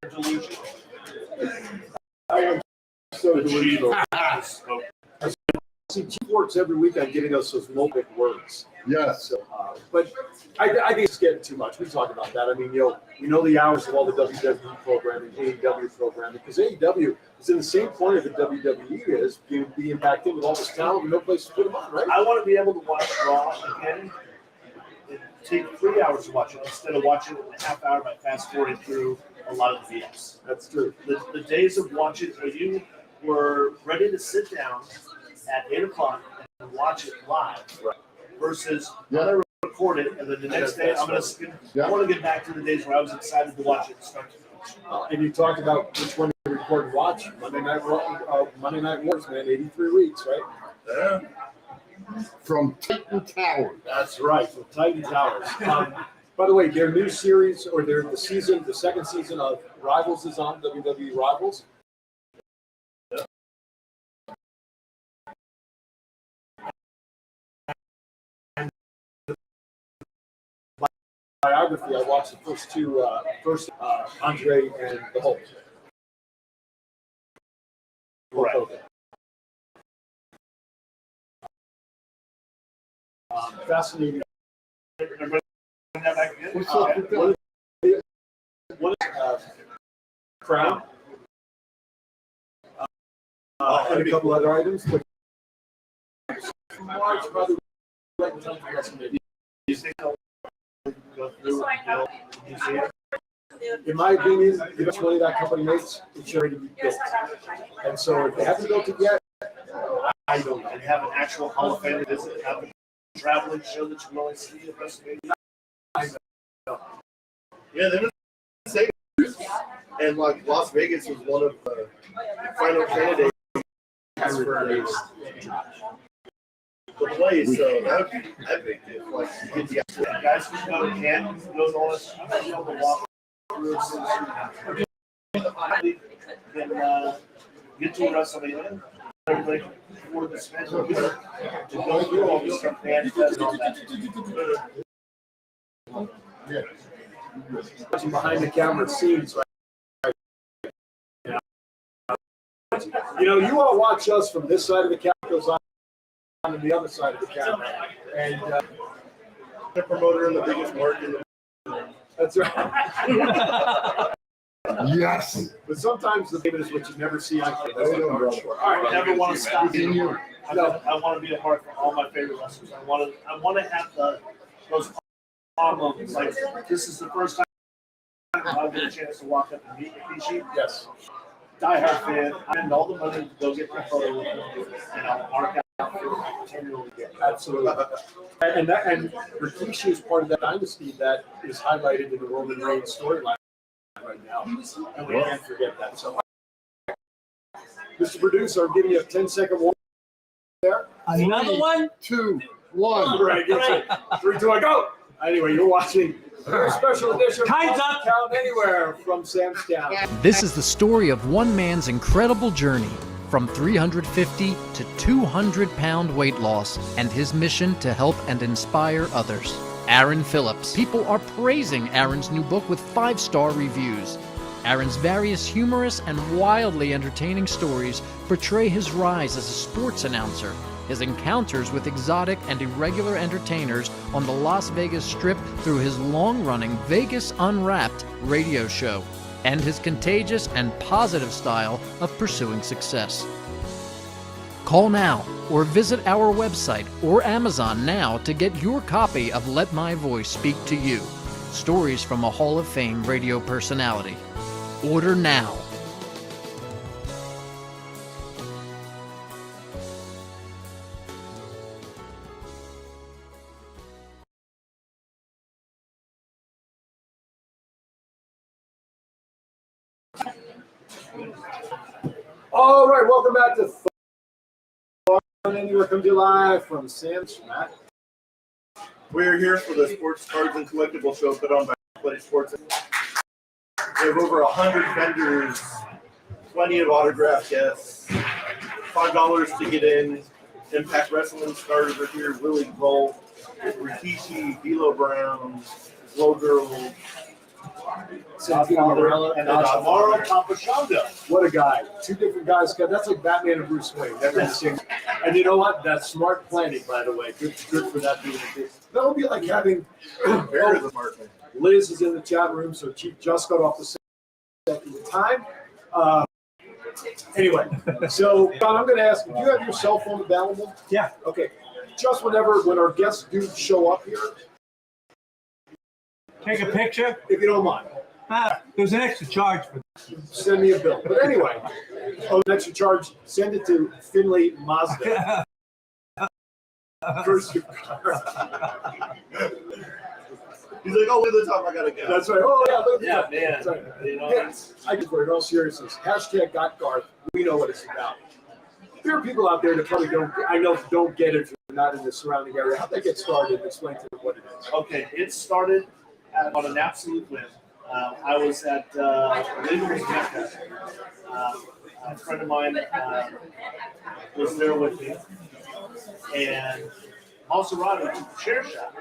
I am so delusional. see, Chief works every week on getting us those local words. Yes. So, but I think it's getting too much. We talk about that. I mean, we know the hours of all the WWE programming, AEW programming, because AEW is in the same point that WWE is, being backed in with all this talent and no place to put them on, right? I want to be able to watch Raw again. It take 3 hours to watch it instead of watching it in a half hour by fast forwarding through a lot of the VFs. That's true. The days of watching where you were ready to sit down at 8 o'clock and watch it live, right, versus I'm going to record it and then the next day I want to get back to the days where I was excited to watch it start to finish. And you talked about which one you record and watch. Monday Night Wars, man, 83 weeks, right? Yeah. From Titan Towers. That's right, from Titan Towers. By the way, their new series, or the second season of Rivals is on, WWE Rivals. Biography, I watched the first two, Andre and the Hulk. Right. Fascinating. What's up with that? What is Crown? And a couple other items. But March, probably right in time for WrestleMania. In my opinion, the much money that company makes, it should already be built. And so if they haven't built it yet, I don't know. And have an actual Hall of Fame visit, have a traveling show that you can only see at WrestleMania. I know. Yeah, they're the same. And like Las Vegas was one of the final candidates for the place, so that would be epic if like you get the guys who go to camp, who knows all this, I'm not able to walk through and get to WrestleMania. Everybody for the special to go through all this stuff and all that. Yeah. Watching behind the camera scenes right now. You all watch us from this side of the camera, goes on the other side of the camera. And the promoter in the biggest market. That's right. Yes. But sometimes the thing is what you never see on camera. All right, I never want to stop you. I want to be a part of all my favorite wrestlers. I want to have those moments. Like this is the first time I'll get a chance to walk up and meet Rikishi. Yes. Die-hard fan. I spend all the money to go get my photo with him, and I'll mark out for continually. Absolutely. And Rikishi is part of that dynasty that is highlighted in the Roman Reigns storyline right now. And we can't forget that. So, Mr. Producer, I'm giving you a 10-second warning there. Another one? 2, 1. Right, that's it. 3, 2, 1, go! Anyway, you're watching a special edition Time's of up. Count Anywhere from Sam's Town. This is the story of one man's incredible journey from 350 to 200-pound weight loss and his mission to help and inspire others. Aaron Phillips. People are praising Aaron's new book with 5-star reviews. Aaron's various humorous and wildly entertaining stories portray his rise as a sports announcer, his encounters with exotic and irregular entertainers on the Las Vegas Strip through his long-running Vegas Unwrapped radio show, and his contagious and positive style of pursuing success. Call now or visit our website or Amazon now to get your copy of Let My Voice Speak to You, stories from a Hall of Fame radio personality. Order now. All right, welcome back to Count Anywhere. Come to you live from Sam's Matt. We're here for the Sports Cards and Collectible Show put on by Play Sports. We have over 100 vendors, plenty of autograph guests, $5 to get in. Impact Wrestling stars are here, Willie Gold, Rikishi, D'Lo Brown, Glow Girl, And tomorrow, Papa Shango. What a guy. Two different guys. That's like Batman and Bruce Wayne. Never the same. And you know what? That's smart planning, by the way. Good for that being the case. That would be like having Liz is in the chat room, so Chief just got off the set at the time. Anyway, so John, I'm going to ask, do you have your cell phone available? Yeah. Okay. Just when our guests do show up here, Take a picture. if you don't mind, There's an extra charge for send me a bill. But anyway, an extra charge, send it to Finley Mazda. First, He's like, oh, look at the top, I gotta go. that's right. Oh yeah, look at Yeah, that. man. That's right. You know, Yeah, I can put it in all seriousness. Hashtag got Garth. We know what it's about. There are people out there that probably don't get it if you're not in the surrounding area. How'd they get started? Explain to them what it is. okay, it started on an absolute whim. I was at Liberty's Mecca. A friend of mine was there with me, and Maserati took a chair shot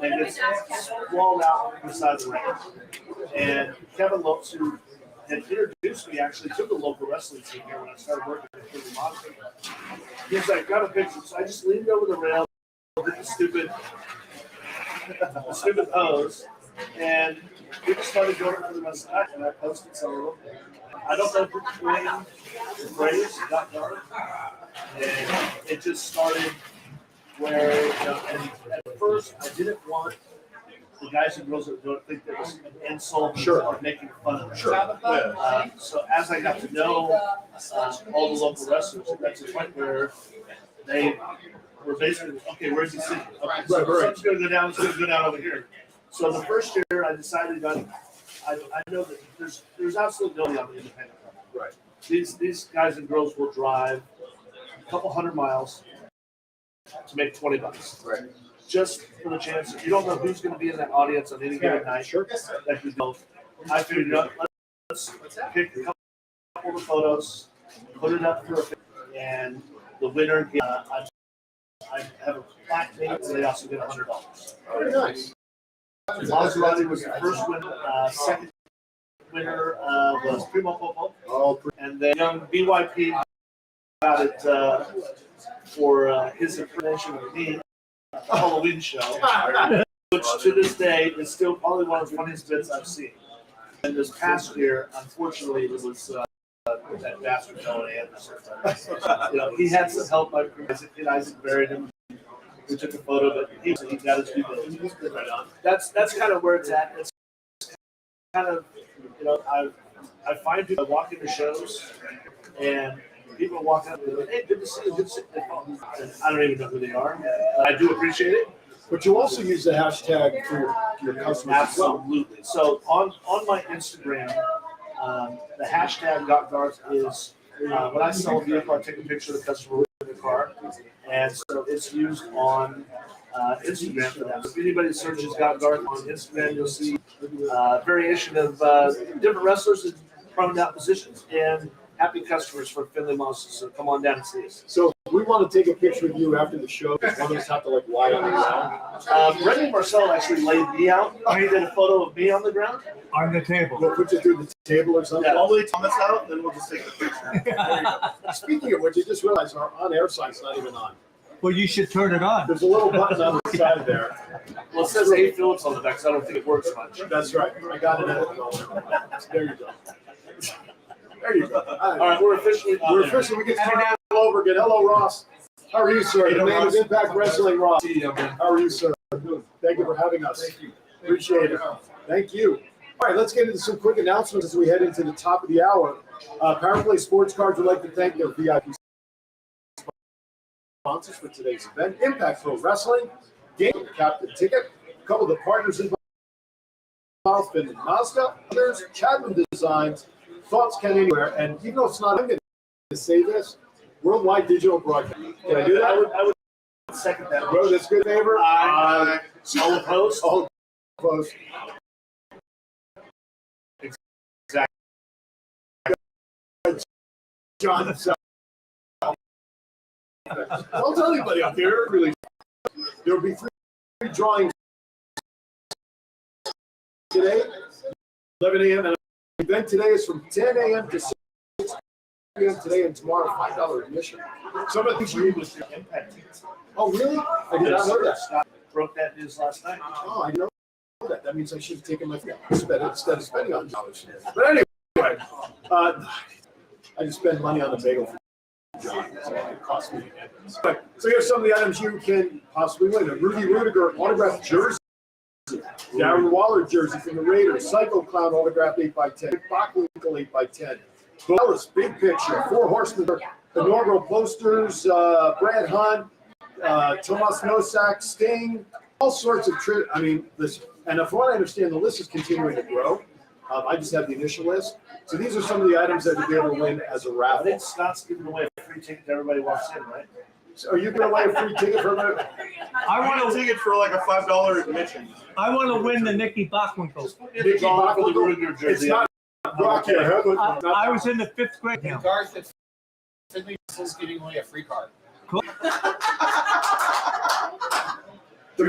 and just sprawled out beside the ring. And Kevin Lopes, who had introduced me, actually took a local wrestling team here when I started working at Philly Monster. He's like, got a picture. So I just leaned over the rail, did the stupid pose, and we just started going for the rest of the night, and I posted some of them. I don't know who claimed the phrase, got dark, and it just started where, and at first I didn't want the guys and girls that don't think that was an insult or making fun of them. So as I got to know all the local wrestlers, it got to the point where they were basically, okay, where's he sitting? Okay, so something's going to go down, it's going to go down over here. So the first year I decided I know that there's absolutely nobody on the independent. Right. These guys and girls will drive a couple 100 miles to make $20. Right. Just for the chance. You don't know who's going to be in that audience on any given night. Sure. That could go. I figured, let's pick a couple of photos, put it up for a and the winner. I have a plaque made, and they also get $100. Very nice. Maserati was the first winner. Second winner was Primo Popo. And then young BYP got it for his impersonation of me, a Halloween show, which to this day is still probably one of the funniest bits I've seen. And this past year, unfortunately, it was that bastard Noah Anderson. He had some help by Isaac buried him. We took a photo, but he got his due diligence. That's kind of where it's at. It's kind of, I find people walk into shows and people walk up and like, hey, good to see you, good to see you. And I don't even know who they are. I do appreciate it. But you also use the hashtag for your customers as well. Absolutely. So on my Instagram, the hashtag #GotGarth is when I sell a vehicle, I take a picture of the customer with the car. And so it's used on Instagram for that. So if anybody searches GotGarth on Instagram, you'll see a variation of different wrestlers in prominent positions and happy customers for Finley Monster. So come on down and see us. So we want to take a picture of you after the show. One of us have to lie on the ground. Brendan Marcel actually laid me out. He did a photo of me on the ground. On the table. We'll put you through the table or something. Yeah. I'll lay Thomas out, then we'll just take a picture. There you go. Speaking of which, I just realized our on-air sign's not even on. Well, you should turn it on. There's a little button on the side there. Well, it says A. Phillips on the back, so I don't think it works much. That's right. I got it. There you go. There you go. All right, we're officially on there. We can start all over again. Hello, Ross. How are you, sir? The name is Impact Wrestling, Ross. How are you, sir? Thank you for having us. Thank you. Appreciate it. Thank you. All right, let's get into some quick announcements as we head into the top of the hour. Powerplay Sports Cards would like to thank their VIP sponsors for today's event. Impact Pro Wrestling, Game Captain Ticket, a couple of the partners involved, Finley Mazda, others, Chadman Designs, Thoughts Can Anywhere, and even though it's not, I'm going to say this, Worldwide Digital Broadcast. Can I do that? I would second that. Bro, that's good favor. All opposed? All opposed. Exactly. John, don't tell anybody up here. Really, there will be 3 drawings today. 11 a.m. And the event today is from 10 a.m. to 6 p.m. today and tomorrow, $5 admission. Some of the things you with the impact tickets. Oh, really? I did not know that. Scott broke that news last night. Oh, I know that. That means I should have taken my instead of spending on dollars. But anyway, I just spend money on the bagel for John. So it cost me. But, so here's some of the items you can possibly win. A Rudy Rudiger autographed jersey. Darren Waller jersey from the Raiders. Psycho Clown autographed 8x10. Nick Bockwinkel 8x10. Bellis, big picture. Four Horsemen. Inaugural posters. Brad Hunt. Tomas Nosak, Sting. All sorts of I mean, this. And from what I understand, the list is continuing to grow. I just have the initial list. So these are some of the items that you'll be able to win as a I raffle. think Scott's giving away a free ticket to everybody walks in, right? So are you giving away a free ticket for everybody? I want a ticket for like a $5 admission. I want to win the Nicky Bockwinkel. Nicky Bockwinkel. It's not Rocky. I was in the 5th grade now. Garth at Finley is giving away a free card. The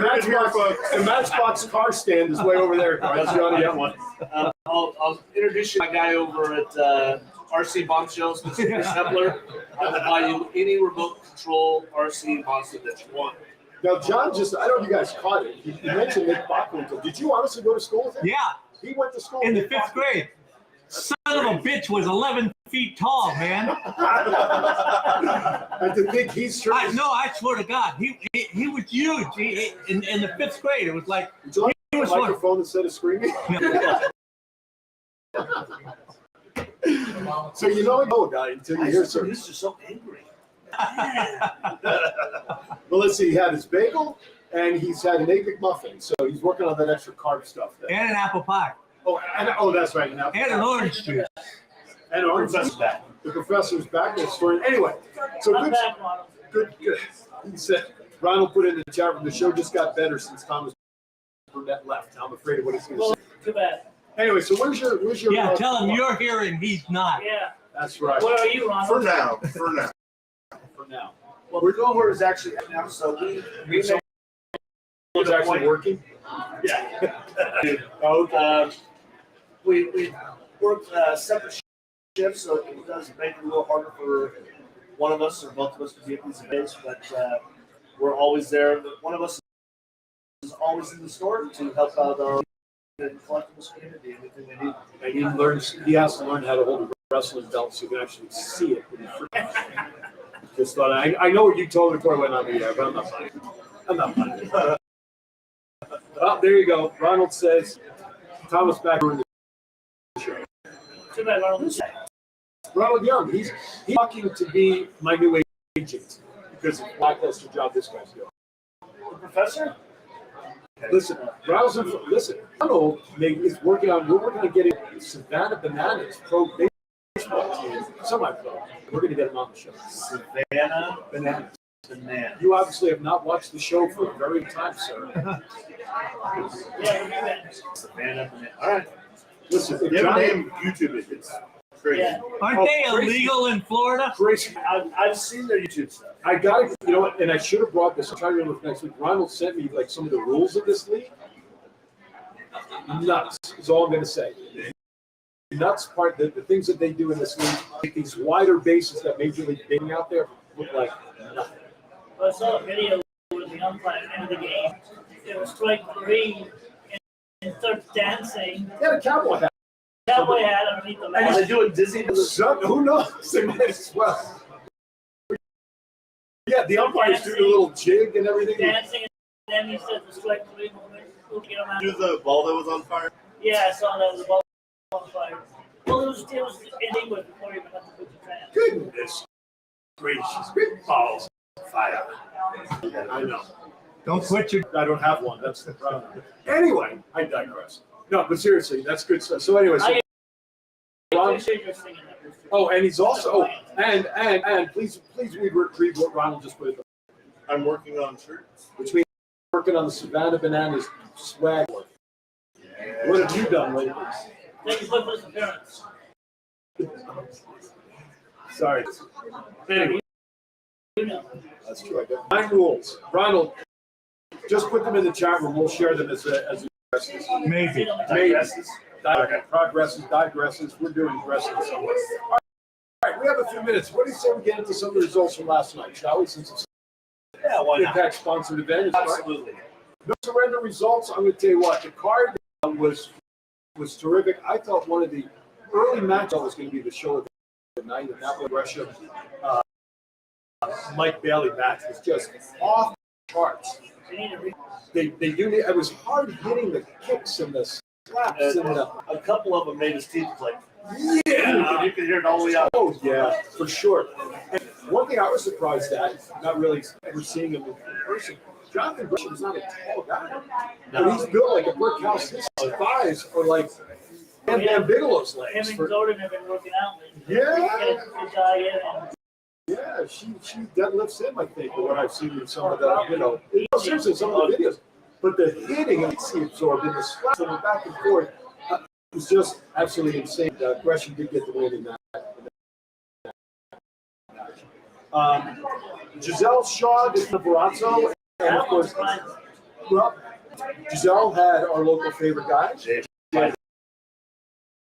Matchbox car stand is way over there. Right? You ought to get one. I'll introduce you to my guy over at RC Bombshells, Mr. Scheffler. I will buy you any remote control RC monster that you want. Now, John I don't know if you guys caught it. You mentioned Nick Bockwinkel. Did you honestly go to school with him? Yeah. He went to school in the 5th grade. Son of a bitch was 11 feet tall, man. And to think he's sure. No, I swear to God, he was huge. In the 5th grade, it was like. Would you like a microphone instead of screaming? So you don't know a guy until you hear something. He's just so angry. Well, let's see. He had his bagel, and he's had an egg McMuffin. So he's working on that extra carb stuff. There. And an apple pie. Oh, that's right. And an orange juice. And an orange juice. The professor's back in the story. Anyway, so good. He said, Ronald put in the chat room, the show just got better since Thomas Burnett left. I'm afraid of what he's going to say. Too bad. Anyway, so where's your Yeah, tell him you're here and he's not. Yeah. That's right. Where are you, Ronald? For now. For now. Well, we're going where it's actually at now, so It's actually working? Yeah. Okay. We work separate shifts, so it does make it a little harder for one of us or both of us to be at these events, but we're always there. One of us is always in the store to help out our collectibles community, anything they need. And he has to learn how to hold a wrestling belt so you can actually see it. Just thought I know what you told me before I went on the air, but I'm not funny. Oh, there you go. Ronald says Thomas back in the show. Too bad, Ronald. Ronald Young, he's talking to be my new agent because of the lackluster job this guy's doing. The professor? Listen, Ronald is working on. We're working on getting Savannah Bananas pro baseball team, semi-pro. We're going to get him on the show. Savannah Bananas. Banana. You obviously have not watched the show for a very long time, sir. Savannah Banana. All right. Listen, Give a name, YouTube it. It's crazy. Yeah. Aren't they illegal in Florida? Crazy. I've seen their YouTube stuff. I got it. You know what? And I should have brought this. I'm trying to remember next week. Ronald sent me like some of the rules of this league. Nuts is all I'm going to say. Nuts part. The things that they do in this league, like these wider bases that Major League Baseball out there look like nothing. I saw a video with the umpire at the end of the game. It was strike 3 and starts dancing. He had a cowboy hat. Cowboy hat underneath the Are mask. they doing Disney? Who knows? They might as well. Yeah, the umpires do the little jig and everything. Dancing, and then he said the strike 3. We'll get him out. Do the ball that was on fire? Yeah, I saw that. The ball on fire. Well, it was ending with before you even had to put your hand. Goodness gracious. Big balls on fire. I know. Don't quit your. I don't have one. That's the problem. Anyway, I digress. No, but seriously, that's good stuff. So anyway, I appreciate your singing that. oh, and he's also and please read what Ronald just put in. I'm working on shirts. Which means working on the Savannah Bananas swag. What have you done lately? Thank you for this appearance. Sorry. Anyway, You know. that's true. I got 9 rules. Ronald, just put them in the chat room. We'll share them as Maybe. Digresses. We're doing wrestling somewhere. All right, we have a few minutes. What do you say we get into some of the results from last night, shall we? Since it's Impact sponsored event. Absolutely. No surrender results. I'm going to tell you what, the card was terrific. I thought one of the early matches was going to be the show of the night, and that was Russia. Mike Bailey match was just off the charts. They do. It was hard hitting the kicks and the slaps and a couple of them made his teeth click. Yeah, you can hear it all the way out. Oh yeah, for sure. And one thing I was surprised at, not really ever seeing him in person. Jonathan Gresham is not a tall guy, but he's built like a brick house. His thighs are like Bam Bigelow's legs. Him and Jordan have been working out lately. Yeah. Good diet and Yeah, she deadlifts him, I think, from what I've seen in some of the, seriously, some of the videos. But the hitting, I see absorbed in the slaps and the back and forth, was just absolutely insane. Gresham did get the win in that match. Giselle Shaw did the Barazzo, and of course, well, Giselle had our local favorite guy.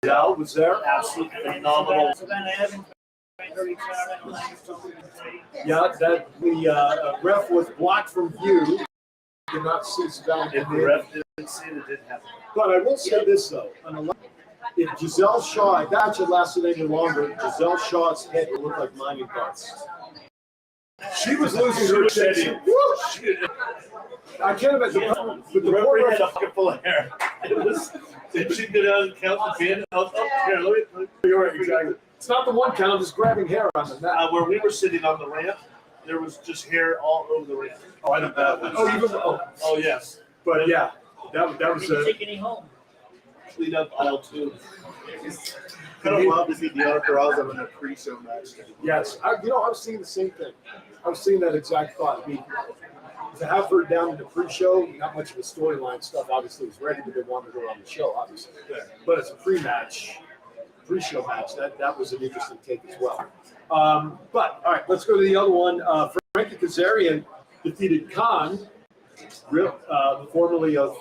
Giselle was there, absolutely phenomenal. Yeah, that the ref was blocked from view. Did not see Savannah. If the ref didn't see it, it didn't happen. But I will say this though: if Giselle Shaw, if that should lasted any longer, Giselle Shaw's head would look like mining carts. She was losing her shit. I can't imagine. But the referee had a bucket full of hair. It was. Did she go down and count the pin? Here, let me. You're right, exactly. It's not the one count, just grabbing hair on the mat. Where we were sitting on the ramp, there was just hair all over the ramp. Oh, I know that. Oh, yes. But yeah, that was didn't take any home. Clean up aisle 2. Kind of love to see Deanna Peraza in a pre-show match. Yes, I was seeing the same thing. I was seeing that exact thought. I mean, to have her down in the pre-show, not much of a storyline stuff. Obviously, was ready, but they wanted her on the show, obviously. But it's a pre-match. Pre-show match. That was an interesting take as well. But all right, let's go to the other one. Frankie Kazarian defeated Khan, formerly of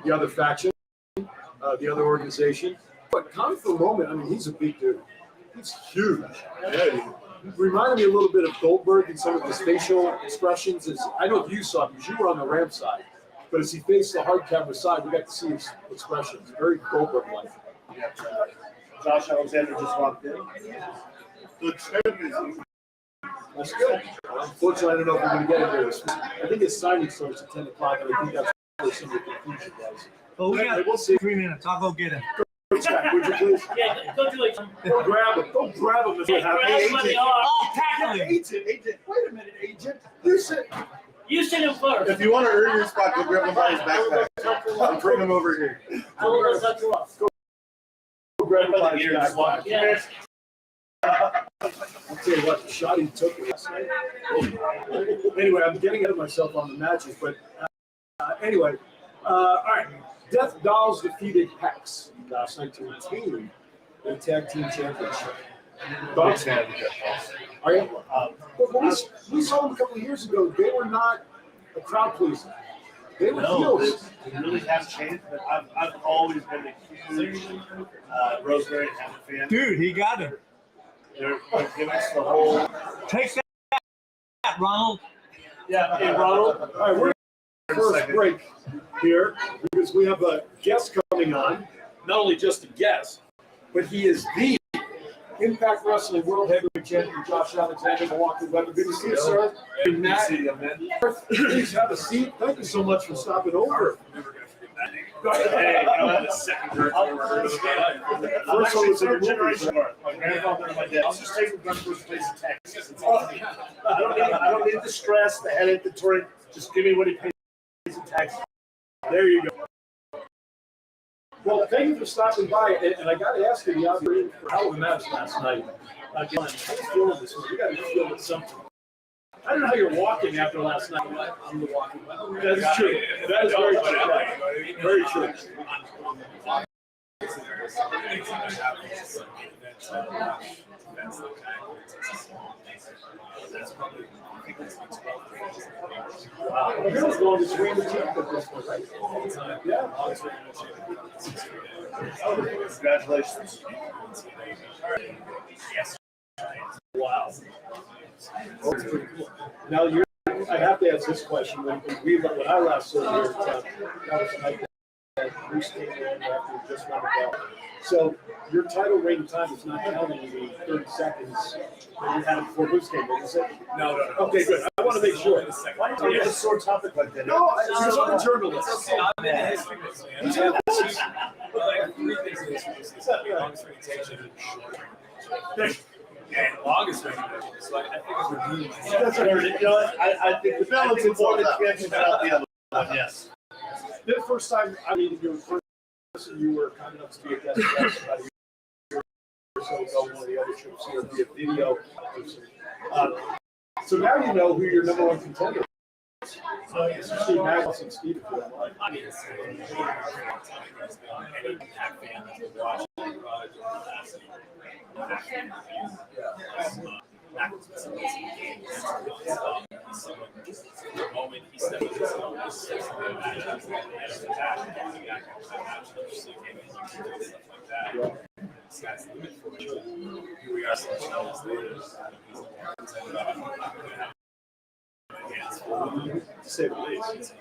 the other faction, the other organization. But Khan, for a moment, I mean, he's a big dude. He's huge. Yeah, he reminded me a little bit of Goldberg in some of his facial expressions. I don't know if you saw it because you were on the ramp side, but as he faced the hard camera side, we got to see his expressions. Very Goldberg-like. Yeah. Josh Alexander just walked in. That's good. Unfortunately, I don't know if we're going to get into this. I think his signing starts at 10 o'clock, and I think that's where some of the confusion was. Well, we got 3 minutes. I'll go get him. Would you please? Yeah, go do it. Go grab him. Go grab him if you have Agent. Oh, tackle him. Agent. Wait a minute, Agent. You send him first. If you want to earn your spot, go grab him by his backpack and bring him over here. I will go touch you off. Go grab him by his backpack. Yeah. I'll tell you what, the shot he took last night. Anyway, I'm getting ahead of myself on the matches, but anyway, all right. Death Dolls defeated Hex last night to retain the tag team championship. Thoughts? Are you? We saw them a couple of years ago. They were not a crowd pleaser. They were heels. They really have changed, but I've always been a huge Rosemary and Hammer fan. Dude, he got him. They're giving us the whole. Take that, Ronald. Yeah, hey, Ronald. All right, we're first break here because we have a guest coming on. Not only just a guest, but he is the Impact Wrestling World Heavyweight Champion, Josh Alexander, Milwaukee Weather. Good to see you, sir. And Matt, please have a seat. Thank you so much for stopping over. Hey, I'm the second person I'm actually third generation. My grandfather and my dad. I'll just take the gun first place in Texas. I don't need the stress, the headache, the touring. Just give me what he pays in taxes. There you go. Well, thank you for stopping by. And I got to ask you, the obvious for hell of a match last night. Again, how you feeling this one? You got to feel it something. I don't know how you're walking after last night. I'm the walking. That's true. That is very true. Very true. Wow. You're going between the team at this point, right? Yeah. Congratulations. Yes. Wow. Oh, that's pretty cool. Now you're. I have to ask this question. When I last saw you, that was the night that Bruce came in after you just won the ball. So your title reign time is not counting the 30 seconds that you had before Bruce came in, is it? No. Okay, good. I want to make sure. Why don't you get a sore topic like that? No, I'm a journalist. I'm in the history books, man. Like 3 things in history books. It's the longest reputation and short. And longest reputation. So I think it's redeemed myself. That's what I heard. You know what? I think the balance is more the championship out the other one, yes. The first time, I mean, your first person you were kind enough to be a guest about a year or so ago, one of the other trips here via video. So now you know who your number one contender is. So Steve Magnus and Steve. I mean, it's any Pac fan that's been watching the moment he stepped into this sky's the limit for you. Here we are, so much later. To say the least.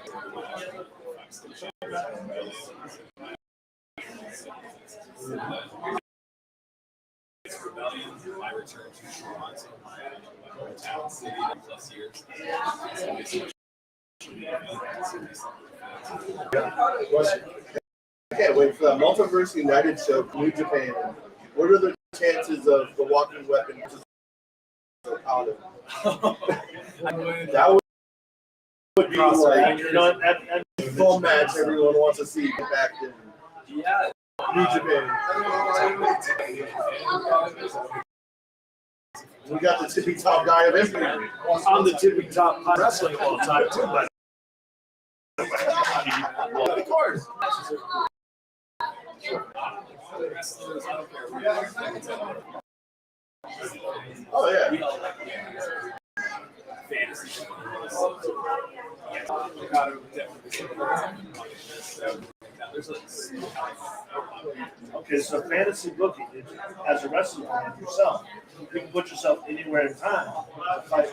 It's rebellion, my return to Toronto, my hometown city, plus years. I can't wait for that Multiverse United show, New Japan. What are the chances of the walking weapon versus Okada? That would be like, you know, that full match everyone wants to see back in New Japan. We got the tippy top guy of everything. I'm the tippy top wrestling all the time too, but of course. Oh yeah. Fantasy. Okay, so fantasy booking, as a wrestler fan yourself, you can put yourself anywhere in time to fight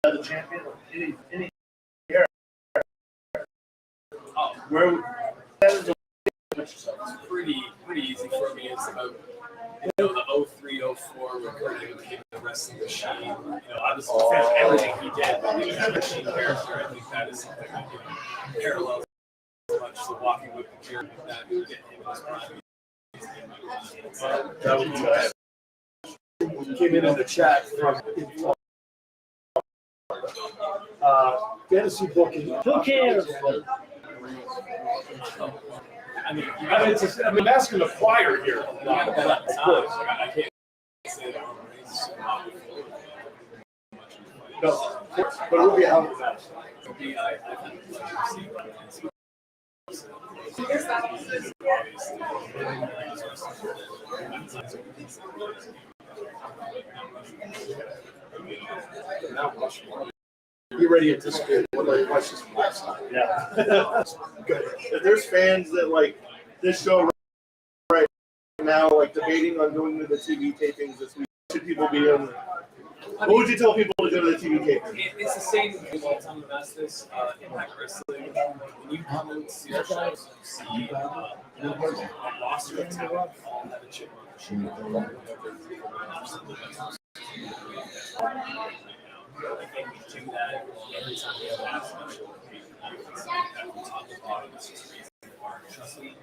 another champion or any era. Where that is It's pretty easy for me. It's about the 03, 04 when Kurt Angle became the wrestling machine. I was a fan of everything he did, but he was a machine character. I think that is something that parallels much the walking with the character that we get him in his prime. That was good. Came in the chat from fantasy booking. Who cares? I'm asking the choir here. Of course. I can't say that. No, but it will be out of that. You ready to anticipate one of the questions from last time? Yeah. Good. If there's fans that like this show right now, like debating on going to the TV tapings this week, should people be in? What would you tell people to go to the TV taping? It's the same thing all the time about this. Impact Wrestling, when you come and see our shows, you see a roster of talent all have a chip on their shoulder. I think we do that every time we have a special. From top to bottom, it's just raising the bar. Trust me,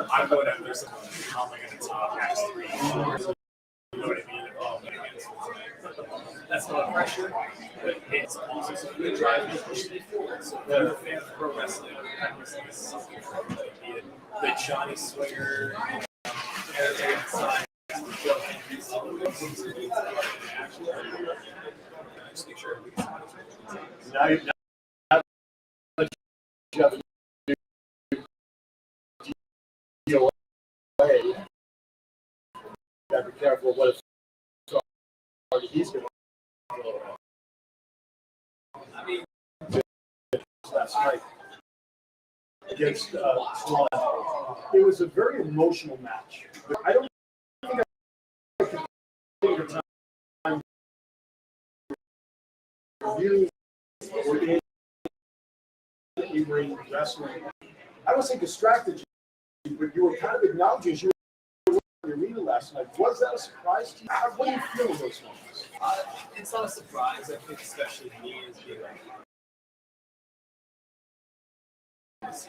I'm going after someone coming in the top next 3 years. You know what I mean? Oh, man, that's not pressure, but it's also something that drives me pushing it forward. So if you're a fan of pro wrestling, Impact Wrestling is something for everybody. Be it the Johnny Swinger, Eric Side, just make sure Now you have a DOA. You gotta be careful what it's he's going to last night against Swan. It was a very emotional match. I don't think I can take the time really or in wrestling. I don't say distracted you, but you were kind of acknowledging as you were in the arena last night. Was that a surprise to you? What do you feel in those moments? It's not a surprise. I think, especially me as being it's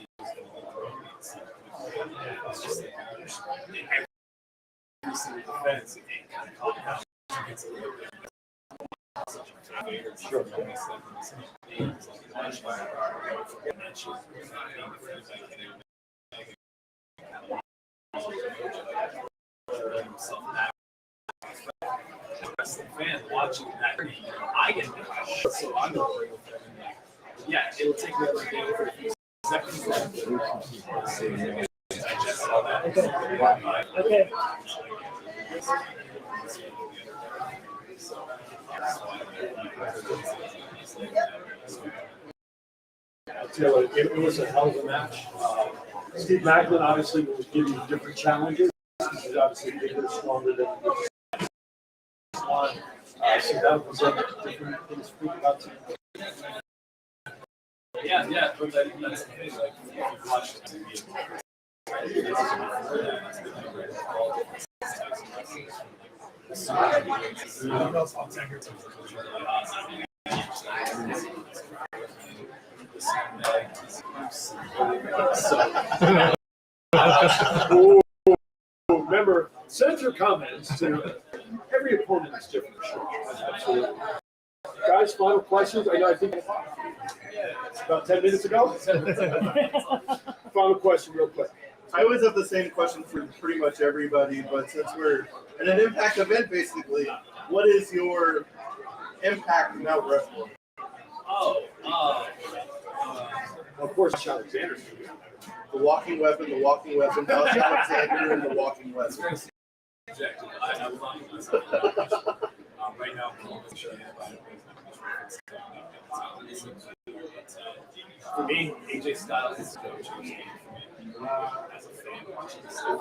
just in every single defense, it kind of caught down. It's a little bit. Sure. Fan watching that, I get the so I'm going to bring with them. Yeah, it'll take me like a few seconds to digest all that. Okay. It was a hell of a match. Steve Macklin obviously was giving you different challenges. He's obviously bigger, stronger than Swan. So that was different things to think about too. Yeah, but that's the thing. Like, if you watch the TV, Remember, send your comments to every opponent is different. Sure. Absolutely. Guys, final questions. I think about 10 minutes ago. Final question, real quick. I always have the same question for pretty much everybody, but since we're at an Impact event, basically, what is your Impact Mount Rushmore? Of course, Alexander. The Walking Weapon, Josh Alexander, and the Walking Weapon. I love myself. Right now, for me, AJ Styles is coach. As a fan watching this stuff,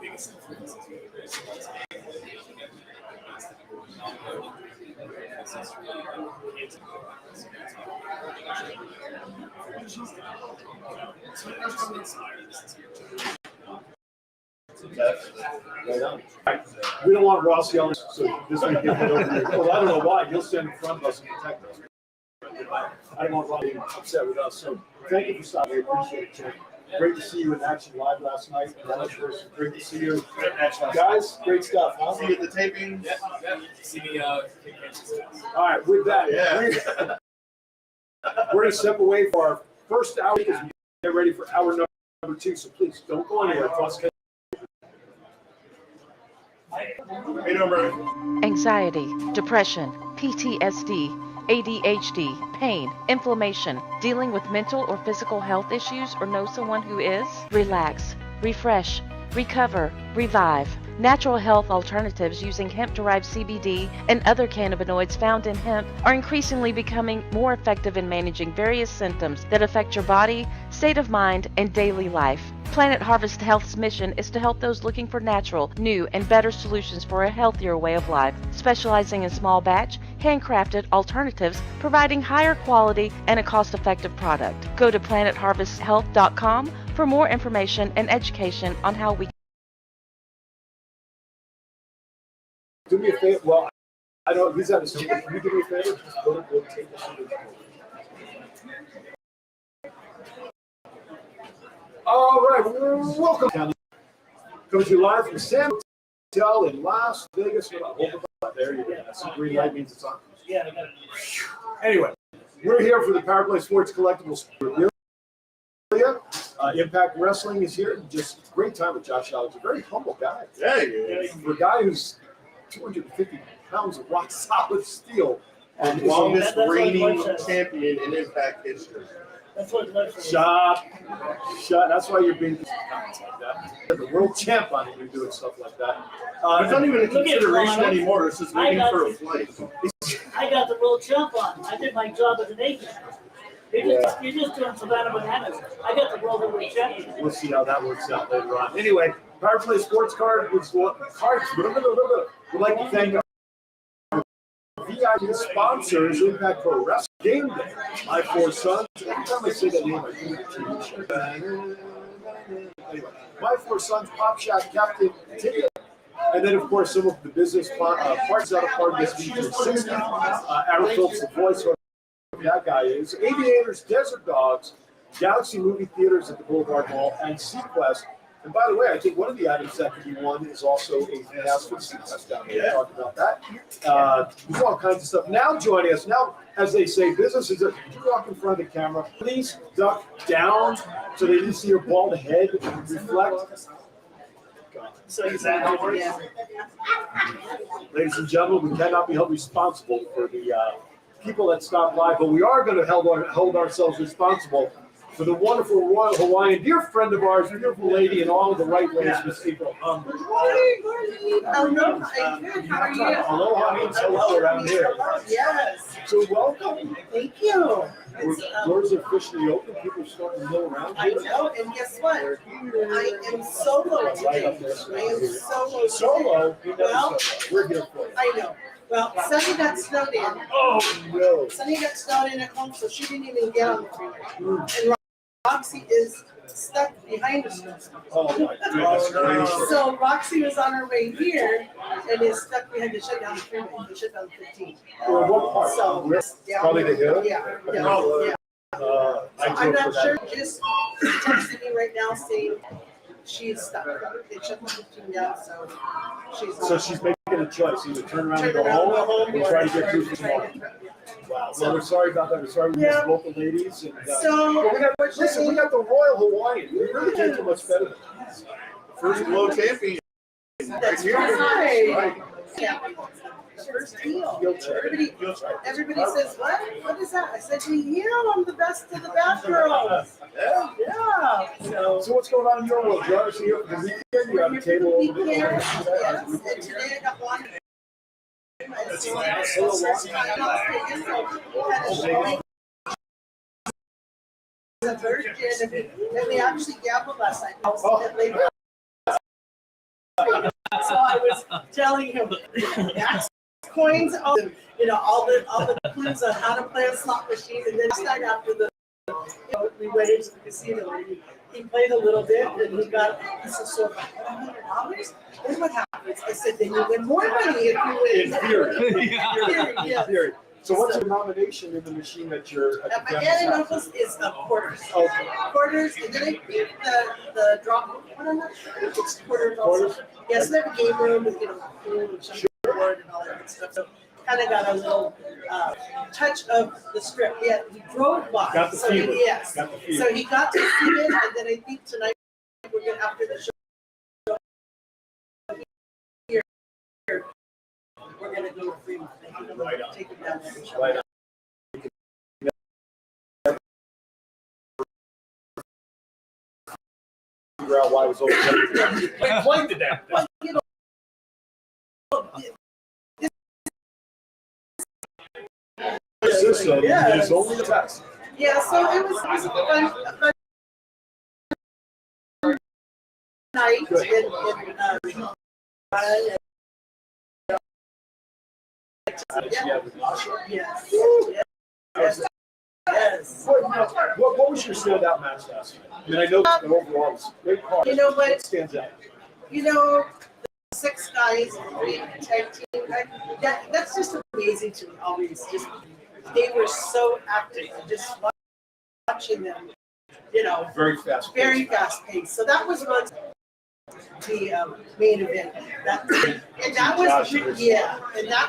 biggest influences We don't want Ross yelling, so this way get it over here. Well, I don't know why. He'll stand in front of us and protect us. I don't want Ross being upset with us. So thank you for stopping. I appreciate it, Jim. Great to see you in action live last night. Great to see you. Guys, great stuff, huh? See you at the taping. Yeah. See me all right, with that, we're going to step away for our first hour because we get ready for hour number 2. So please don't go anywhere. Anxiety, depression, PTSD, ADHD, pain, inflammation, dealing with mental or physical health issues, or know someone who is? Relax, refresh, recover, revive. Natural health alternatives using hemp-derived CBD and other cannabinoids found in hemp are increasingly becoming more effective in managing various symptoms that affect your body, state of mind, and daily life. Planet Harvest Health's mission is to help those looking for natural, new, and better solutions for a healthier way of life, specializing in small batch, handcrafted alternatives, providing higher quality and a cost-effective product. Go to planetharvesthealth.com for more information and education on how we Do me a favor. Well, I don't know. He's out of state. Can you do me a favor? Just go take this. All right. Welcome. Coming to you live from San Hotel in Las Vegas. There you go. That's the green light means it's on. Yeah, I got it. Anyway, we're here for the Power Play Sports Collectibles. Impact Wrestling is here. Just great time with Josh Alex. A very humble guy. Yeah, he is. For a guy who's 250 pounds of rock solid steel. And longest reigning champion in Impact history. That's what life is. Shut. That's why you're being the world champ on it. You're doing stuff like that. It's not even a Look at consideration Ron. anymore. It's just waiting for a flight. I got the world champ on. I did my job as an agent. You're just doing Savannah Bananas. I got the world champion. We'll see how that works out later on. Anyway, Power Play Sports Card was cards. We'd like to thank our VIP sponsors, Impact Pro Wrestling Game Day. My Four Sons. Every time I say that name, I think of TV. Anyway, My Four Sons, Pop Shot, Captain Ticket. And then, of course, some of the business parts that are part of this feature 60. Aaron Phillips, the voice of that guy is. Aviators, Desert Dogs, Galaxy Movie Theaters at the Boulevard Mall, and Sequest. And by the way, I think one of the items that could be won is also a pass for Sequest down there. We'll talk about that. There's all kinds of stuff. Now joining us, now, as they say, businesses, if you walk in front of the camera, please duck down so they can see your bald head reflect. So is that how it works? Ladies and gentlemen, we cannot be held responsible for the people that stop by, but we are going to hold ourselves responsible for the wonderful Royal Hawaiian, dear friend of ours, beautiful lady in all of the right ways, Miss April Hum. Good morning. Hello. I'm good. How are you? Aloha means hello around here. Yes. So welcome. Thank you. Doors are officially open. People are starting to mill around. I know, and guess what? I am solo today. I am solo. Solo? Well, we're here for you. I know. Well, Sunny got snowed in. Oh, no. Sunny got snowed in at home, so she didn't even get on the freeway. And Roxy is stuck behind the snowstorm. Oh, my goodness. So Roxy was on her way here and is stuck behind the shut down the freeway. The shut down 15. Well, what part? So, Probably the hill? Yeah. I'm not sure. Just texted me right now saying she's stuck. They shut the 15 down, so she's making a choice: either turn around and go home, or try to get through the morning. Wow. Well, we're sorry about that. We're sorry we missed both the ladies. And, so we got the Royal Hawaiian. We really can't do much better than that. First glow champion. That's right. Yeah. First deal. Everybody says, what? What is that? I said, I'm the best of the bad girls. Yeah. So what's going on in your world? You're obviously here for the weekend. You have a table over there. Yes. And today I got one. A virgin, and we actually gambled last night. So I was telling him, coins, all the clues on how to play a slot machine, and then night after we went into the casino, and he played a little bit, and he said, so $100? Then what happens? I said, then you win more money if you win. In theory. Yeah. In theory. So what's the nomination in the machine that you're at my aunt and uncle's is quarters. Okay. Quarters, and then I think the drop. I'm not sure if it's quarters. Also. Yes, they have a game room with food and board and all that good stuff. So kind of got a little touch of the strip. Yeah, he drove by. Got the fever. Yes. Got the fever. So he got to see it, and then I think tonight we're going after the show. Here, we're going to go to Fremont. Right on. Take him down there. Right on. Figure out why it was over. Explain to that. System is only the best. Yeah, so it was a fun night Yes. What was your standout match last night? I mean, I know the overall was a great card. You know what stands out? The 6 guys, tag team. That's just amazing to me. Always, they were so active. Just watching them, very fast paced. So that was one. The main event. That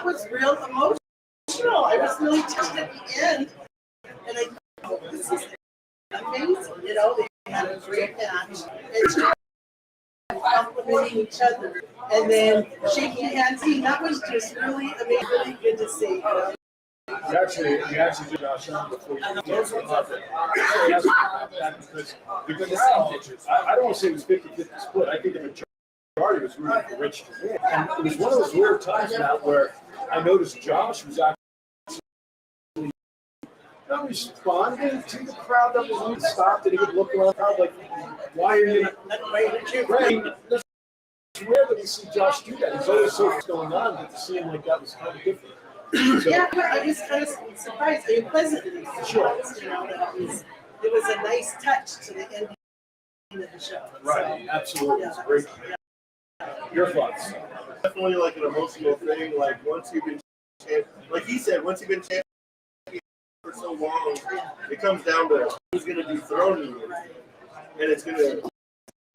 was real emotional. I was really touched at the end, and I thought, this is amazing. They had a great match. And complimenting each other, and then shaking hands. That was just really amazing, really good to see. You actually did Josh on before you because I don't want to say it was 50-50 split. I think the majority was rooting for Rich to win. And it was one of those weird times now where I noticed Josh was actually not responding to the crowd that was stopped, and he would look around the crowd like, why are you right? It's rare that we see Josh do that. He's always so what's going on, but to see him like that was kind of different. So, yeah, I was kind of surprised. I mean, pleasantly surprised. You know, that it was a nice touch to the ending of the show. Right, so, absolutely. Yeah, It's great. Your thoughts? Definitely like an emotional thing. Like once you've been, like he said, once you've been champion for so long, it comes down to who's going to dethrone you, and it's going to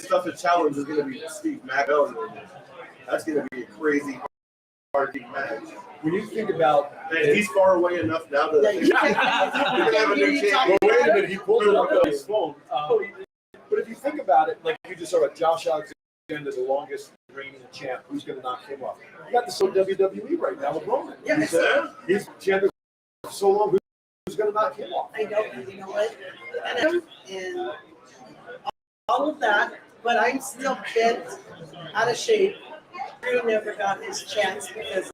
stuff. The challenge is going to be Steve Mackel. That's going to be a crazy hard match. When you think about, and he's far away enough now to have a new champion. Well, wait a minute, he pulled it up on his phone. But if you think about it, like you just saw about Josh Alexander, the longest reigning champ, who's going to knock him off? You got the WWE right now with Roman. Yeah, he's champion for so long. Who's going to knock him off? I don't, you know what? And all of that, but I'm still bent out of shape. Drew never got his chance because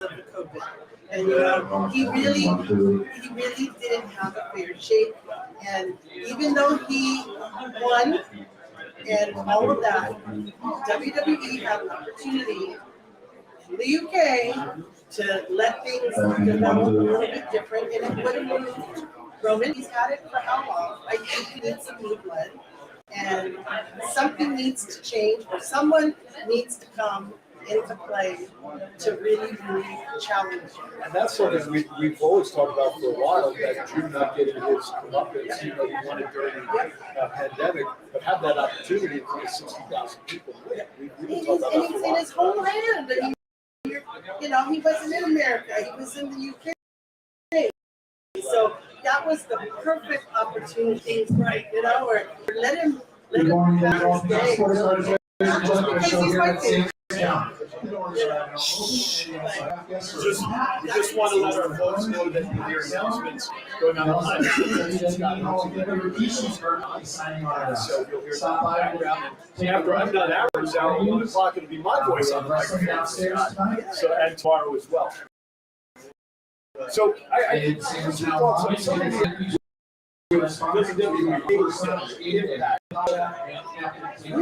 of the COVID. And you know, he really didn't have a fair shake. And even though he won and all of that, WWE had an opportunity in the UK to let things develop a little bit different, and it would have moved Roman. He's had it for how long? I think he needs some new blood, and something needs to change, or someone needs to come into play to really challenge him. And that's something we've always talked about for a while, that Drew not getting his comeuppance, you know, he won it during the pandemic, but have that opportunity in front of 60,000 people. We've been talking about that for a He's in while. his homeland. And you know, he wasn't in America. He was in the UK. So that was the perfect opportunity, right? You know, or let him have his day. Just because he's my favorite. We just want to let our folks know that you hear announcements going on behind us. So you'll hear that in the background. And after I'm done hours out at 1 o'clock, it'll be my voice on the microphone. So, and tomorrow as well. So I just thought some of these we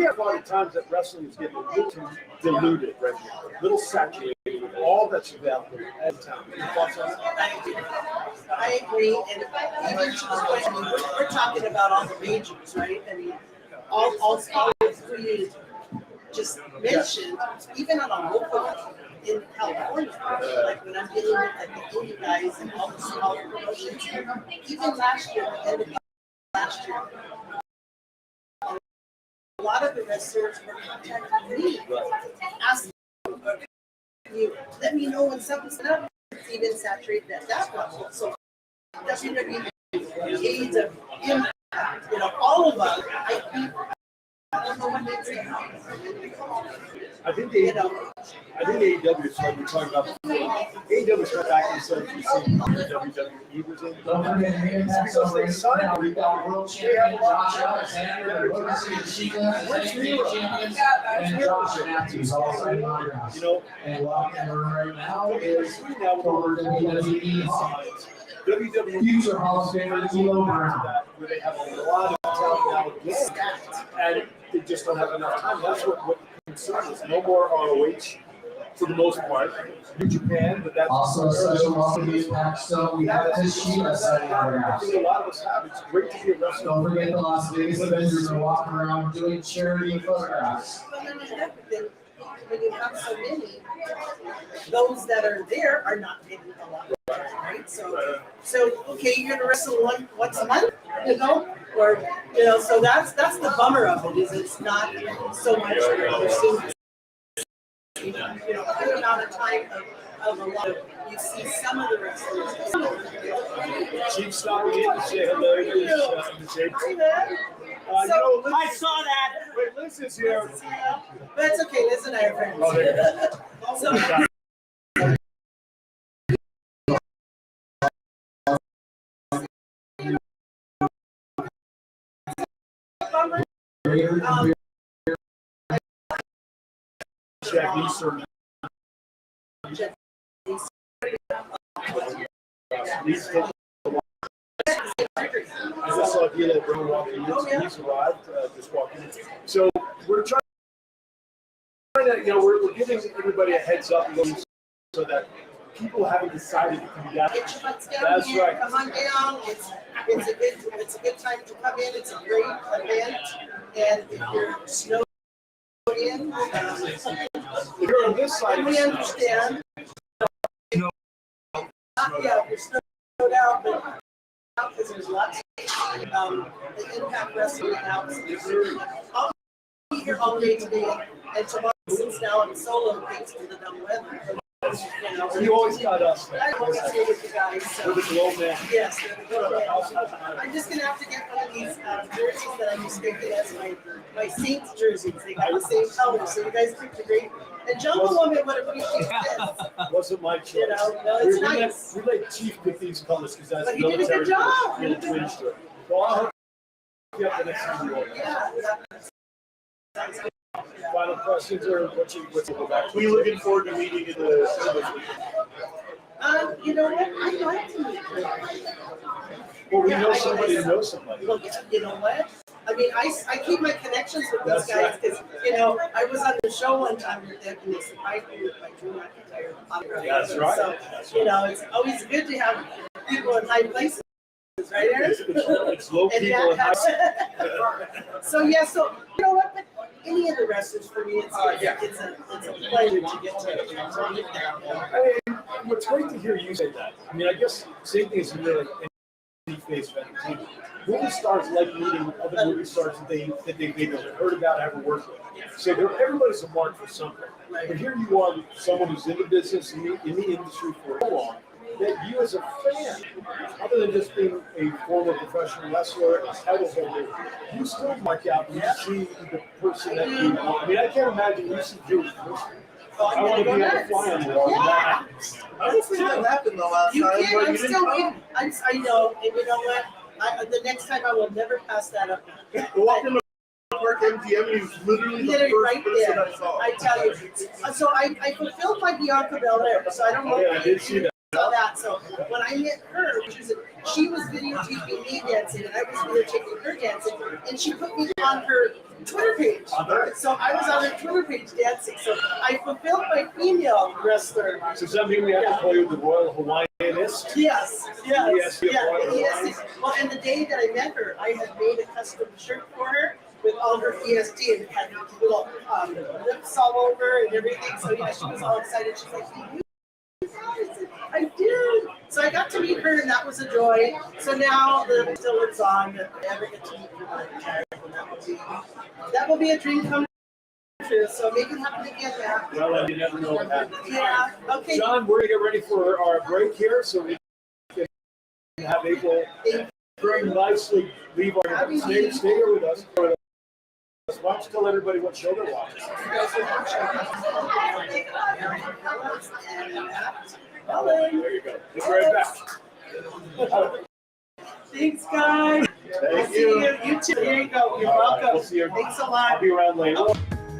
have a lot of times that wrestling is getting a little too diluted right now, a little saturated with all that's available at the time. I agree, and even to the point, I mean, we're talking about all the majors, right? I mean, all three just mentioned, even on a local level in California, like when I'm dealing with like the indie guys and all the smaller promotions, even last year, end of last year, a lot of the wrestlers were contacting me, asking you, let me know when something's up, it's even saturated at that level. So WWE, AIDS of Impact, you know, all of us, I don't know what needs to happen. I think AEW is like we're talking about. AEW is right back in 17 WWE was in. It's because they signed them. They have a lot of you know, and walking her right now is former WWE future Hall of Famer D'Lo Brown. where they have a lot of talent now against that, and they just don't have enough time. That's what concerns us. No more ROH for the most part. New Japan, but that's Also, special welcome to Impact Stone. We have Tashina signing I autographs. think a lot of us have. It's great to be a wrestler. Don't forget the Las Vegas Avengers are walking around doing charity photographs. But not only that, but then when you have so many, those that are there are not getting a lot, right? So okay, you're gonna wrestle once a month, you know, or you know, so that's the bummer of it, is it's not so much pursuing, you know, a good amount of time of a lot of, you see some of the wrestlers. Chief stopping in to say hello to Miss April. Hey, man. You know, I saw that. Wait, Liz is here. But it's okay, Liz and I are friends. Oh, there you go. So, greater than Jack Easter. I just saw Dila Brown walking in. He's arrived, just walking in. So we're trying to, we're giving everybody a heads up so that people haven't decided to come down. Get your butts down That's here, right. come on down. It's a good time to come in. It's a great event. And if you're snowed in, If you're on this side, and we understand. Yeah, if you're snowed out, but because there's lots of the Impact Wrestling announcements. I'll be here all day today, and tomorrow, since now I'm solo thanks to the dumb weather. You always got us. I always stay with you guys. So. We're the glow man. Yes, they're the glow man. I'm just gonna have to get one of these jerseys that I'm expecting as my Saints jerseys. They got the same color, so you guys picked a great. And Jungle Woman would appreciate this. Wasn't my choice. No, it's nice. We let Chief pick these colors because that's But you did a good job. Little twinge to it. Well, I'll hook you up the next time you want. Yeah. Final questions or what's go back to? We looking forward to meeting in the service. You know what? I'd like to meet her. Well, we know somebody who knows somebody. Look, you know what? I mean, I keep my connections with these That's guys right. because, I was on the show one time with them and they said, I agree with my Drew McIntyre. That's right. So, it's always good to have people in high places, right, Aaron? It's low And people in high. So, you know what? But any of the wrestlers for me, it's a pleasure to get to meet them. I mean, it's great to hear you say that. I mean, I guess same thing as you know, like any face of entertainment. Movie stars like meeting other movie stars that they've either heard about, ever worked with. So everybody's a mark for something. But here you are, someone who's in the business, in the industry for so long, that you as a fan, other than just being a former professional wrestler, a title holder, you still mark out and you see the person that you want. I mean, I can't imagine you see Jewish person. I want to be able to fly on the wall. Yeah. I don't think that happened the last You time. can, but I'm you didn't still come. waiting. I know, and you know what? The next time I will never pass that up. We walked into Park MGM and he was literally the Literally first right person there. I saw. I tell you. So I fulfilled my Bianca Belair, so I don't know Yeah, I did see that. saw that. So when I met her, she was videotaping me dancing, and I was videotaping her dancing, and she put me on her Twitter page. So I was on her Twitter page dancing. So I fulfilled my female wrestler. So does that mean we have to call you the Royal Hawaiianist? Yes. Yes, Yes. Well, and the day that I met her, I had made a custom shirt for her with all her EST and it had little lips all over and everything. So yeah, she was all excited. She's like, I did. So I got to meet her, and that was a joy. So now the still lives on. If I ever get to meet her, that will be a dream come true. So make it happen again, Matt. Well, you never know what happens. Yeah. Okay. John, we're going to get ready for our break here, so we can have April very nicely leave our stay here with us. Why don't you tell everybody what show they're watching? There you go. We'll be right back. Thanks, guys. Thank you. you. You too. There you go. You're welcome. We'll see you. Thanks a lot. I'll be around later.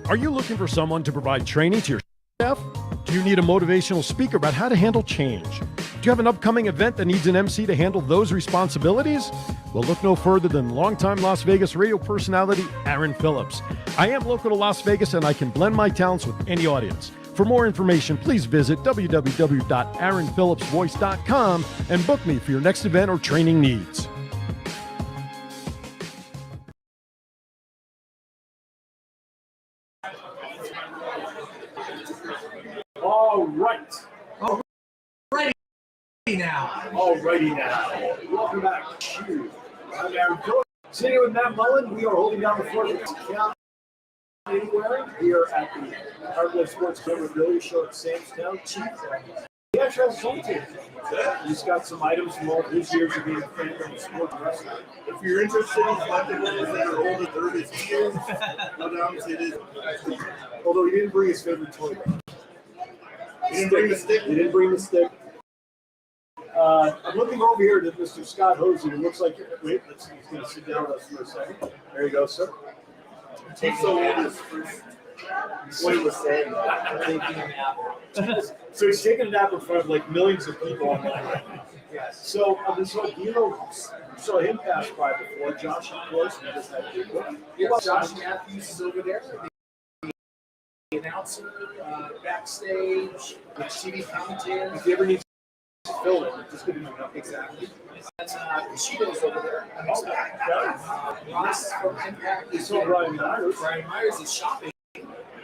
Are you looking for someone to provide training to your staff? Do you need a motivational speaker about how to handle change? Do you have an upcoming event that needs an MC to handle those responsibilities? Well, look no further than longtime Las Vegas radio personality Aaron Phillips. I am local to Las Vegas and I can blend my talents with any audience. For more information, please visit www.aaronphillipsvoice.com and book me for your next event or training needs. All right. Alrighty now. Welcome back. I'm Aaron Phillips. Sitting here with Matt Mullen. We are holding down the fort of Count Anywhere here at the Hardwood Sports Memorabilia Show at Samstown. Chief, he actually has his own team. He's got some items from all his years of being a fan of the sport and wrestling. If you're interested in collectibles that are older than 30 years, go down and see it is. Although he didn't bring his favorite toy. He didn't bring the stick? He didn't bring the stick. I'm looking over here to Mr. Scott Hosey. It looks like, wait, he's going to sit down with us for a second. There you go, sir. He's so old, what he was saying. So he's taking a nap in front of like millions of people online. So saw him pass by before. Josh, of course, we just had Josh Matthews is over there. The announcer, backstage, the TV commentator. If you ever need to fill it, just give him a number. Exactly. And Sheeta's over there. Ross from Impact is So Brian Myers. Brian Myers is shopping.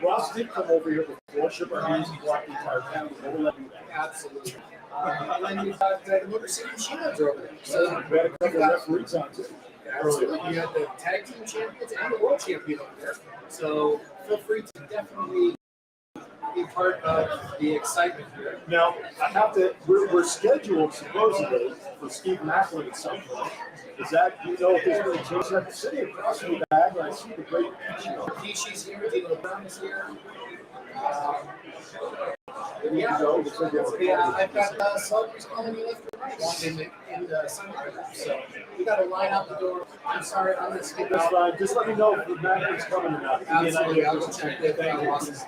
Ross did come over here before, shook our hands and walked the entire town. We'll let him Absolutely. And then you've got the Motor City Machines over there. So we had a couple of referees on too. absolutely. You have the tag team champions and the world champion over there. So feel free to definitely be part of the excitement here. Now, I have to, we're scheduled supposedly for Steve Macklin at some point. Is that, you know, if there's going to change that? The city across from the bag, I see the great Kishi's here, Dino Brown's here. Yeah, I've got celebrities calling me left and right in the Sunday. So we got to line out the door. I'm sorry, I'm going to skip That's out. fine. Just let me know if the Macklin's coming or not. Absolutely, I'll check that.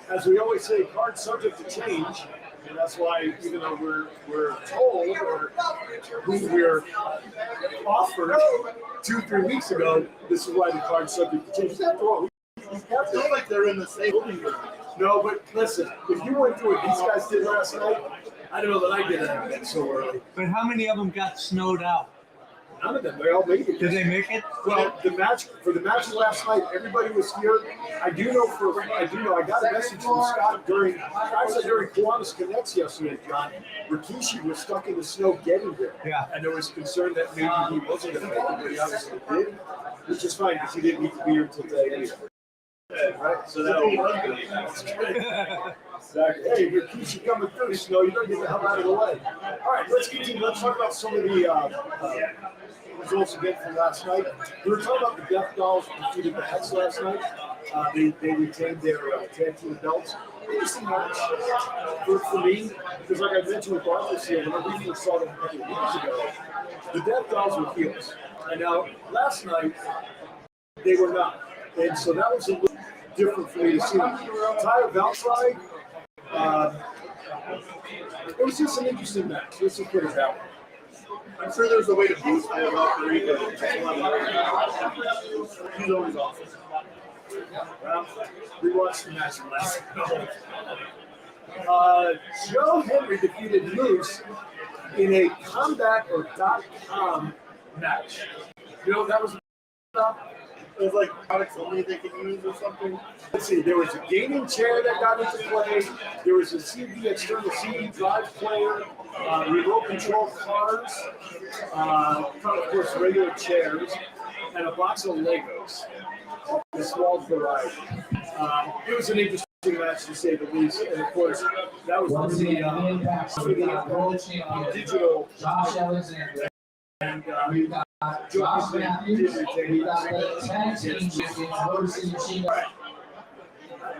As we always say, cards subject to change. And that's why, even though we're told or we're offered 2-3 weeks ago, this is why the card's subject to change. After all, I feel like they're in the same building room. No, but listen, if you went through what these guys did last night, I don't know that I did anything so early. But how many of them got snowed out? None of them. They all made it. Did they make it? Well, the match last night, everybody was here. I got a message from Scott during Kiwanis Connects yesterday, John. Rikishi was stuck in the snow getting there. Yeah. And there was concern that maybe he wasn't going to make it, but he obviously did, which is fine because he didn't need to be here until today anyway. Right? So that'll be exactly. Hey, Rikishi coming through, snow. You better get the hell out of the way. All right, let's continue. Let's talk about some of the results again from last night. We were talking about the Death Dolls defeated the Hex last night. They retained their tag team belts. Interesting match for me, because like I mentioned with Barclays here, when we first saw them a couple of weeks ago, the Death Dolls were heels. And now, last night, they were not. And so that was a little different for me to see. Tyler Valkyrie, it was just an interesting match. Let's just put it that way. I'm sure there's a way to boost Tyler Valkyrie, but he's always awesome. Well, we watched the match last night. Joe Henry defeated Moose in a combat or .com match. You know, that was it was like products only they can use or something. Let's see, there was a gaming chair that got into play. There was a external CD drive player, remote control cards, of course, regular chairs, and a box of Legos. A small variety. It was an interesting match to say the least, and of course, that was the digital Josh Alexander. And we've got Josh Matthews, tag team champion, Motor City Machine.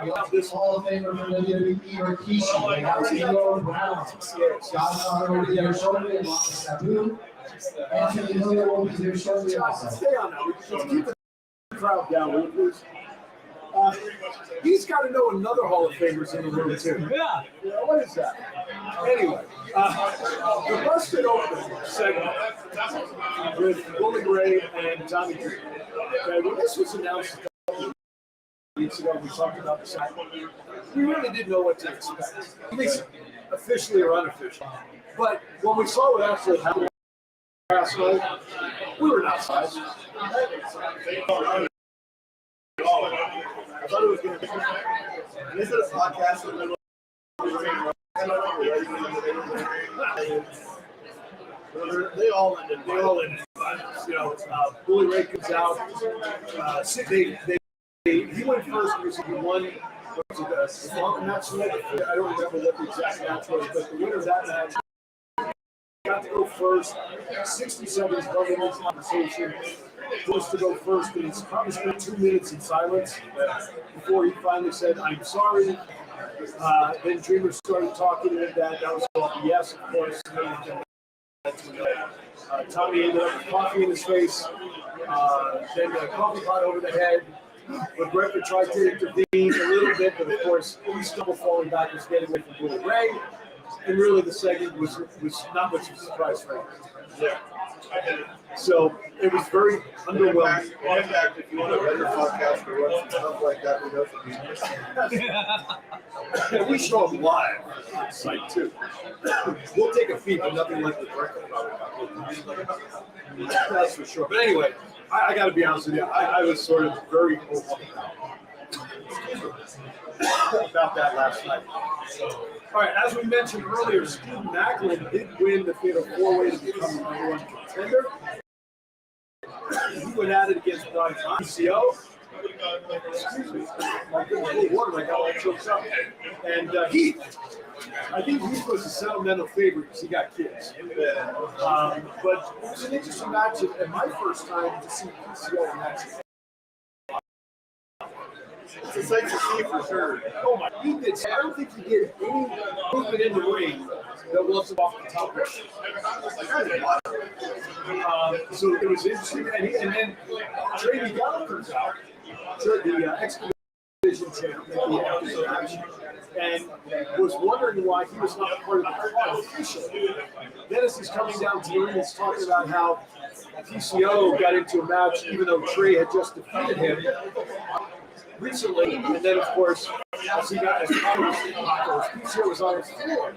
We have this Hall of Famer from WWE, Rikishi. We have Dino Brown. Josh Hunter will be there shortly, along with Sabu. Anthony Miller will be there shortly also. Stay on now. Let's keep the crowd down, will you please? He's got to know another Hall of Famer's in the room, too. Yeah. What is that? Anyway, the Busted Open segment with Bully Ray and Tommy Dreamer. Okay, when this was announced a couple of weeks ago, we talked about the site. We really didn't know what to expect, at least officially or unofficially. But when we saw what actually happened last night, we were not surprised. I thought it was going to be. This is a podcast. They all ended. You know, Bully Ray comes out. He went first because he won. Was it the match? I don't remember what the exact match was, but the winner of that match got to go first. 60 seconds running this conversation. Forced to go first, and he's probably spent 2 minutes in silence before he finally said, "I'm sorry." Then Dreamer started talking to him. That was called yes, of course. Tommy ended up with coffee in his face, then the coffee pot over the head, But Brecker tried to intervene a little bit, but of course, he was still falling back, was getting away from Bully Ray. And really, the segment was not much of a surprise for him. Yeah. So it was very underwhelming. In fact, if you want a better podcast to run some stuff like that, we know And we show them live on site too. We'll take a fee, but nothing like the Brecker probably. That's for sure. But anyway, I got to be honest with you. I was sort of very hopeful about that last night. All right, as we mentioned earlier, Steve Macklin did win the Fatal 4-Way to become the #1 contender. He went at it against Brian PCO. Excuse me, my goodness, a little water, I got all choked up. And Heath, I think Heath was a sentimental favorite because he got kids. But it was an interesting match, and my first time to see PCO in action. It's a sight to see for sure. Oh my, he did. I don't think he did any movement in the ring that wasn't off the top rope. So it was interesting, and then Trey Miguel comes out, the X-Division champion, after the match, and was wondering why he was not part of the crowd officially. Then as he's coming down to the ring, he's talking about how PCO got into a match even though Trey had just defeated him recently, and then of course, as PCO was on his floor,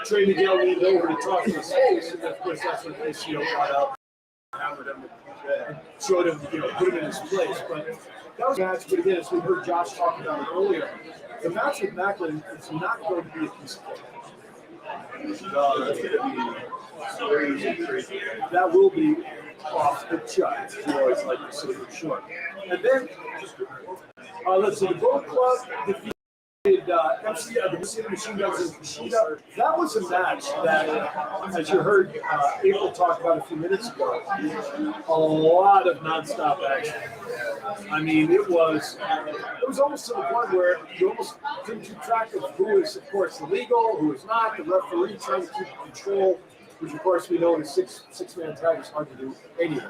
Trey Miguel leaned over to talk to his face, and of course that's when PCO got up, hammered him, and showed him, put him in his place. But that was a match. But again, as we heard Josh talk about it earlier, the match with Macklin is not going to be a piece of cake. No, that's going to be crazy. That will be off the chart. You always like to say for sure. And then, let's see, the Bullet Club defeated the City Machine Guns and Kushida. That was a match that, as you heard April talk about a few minutes ago, a lot of nonstop action. I mean, it was almost to the point where you almost couldn't keep track of who is, of course, illegal, who is not. The referee trying to keep control, which of course we know in a six-man tag is hard to do anyway.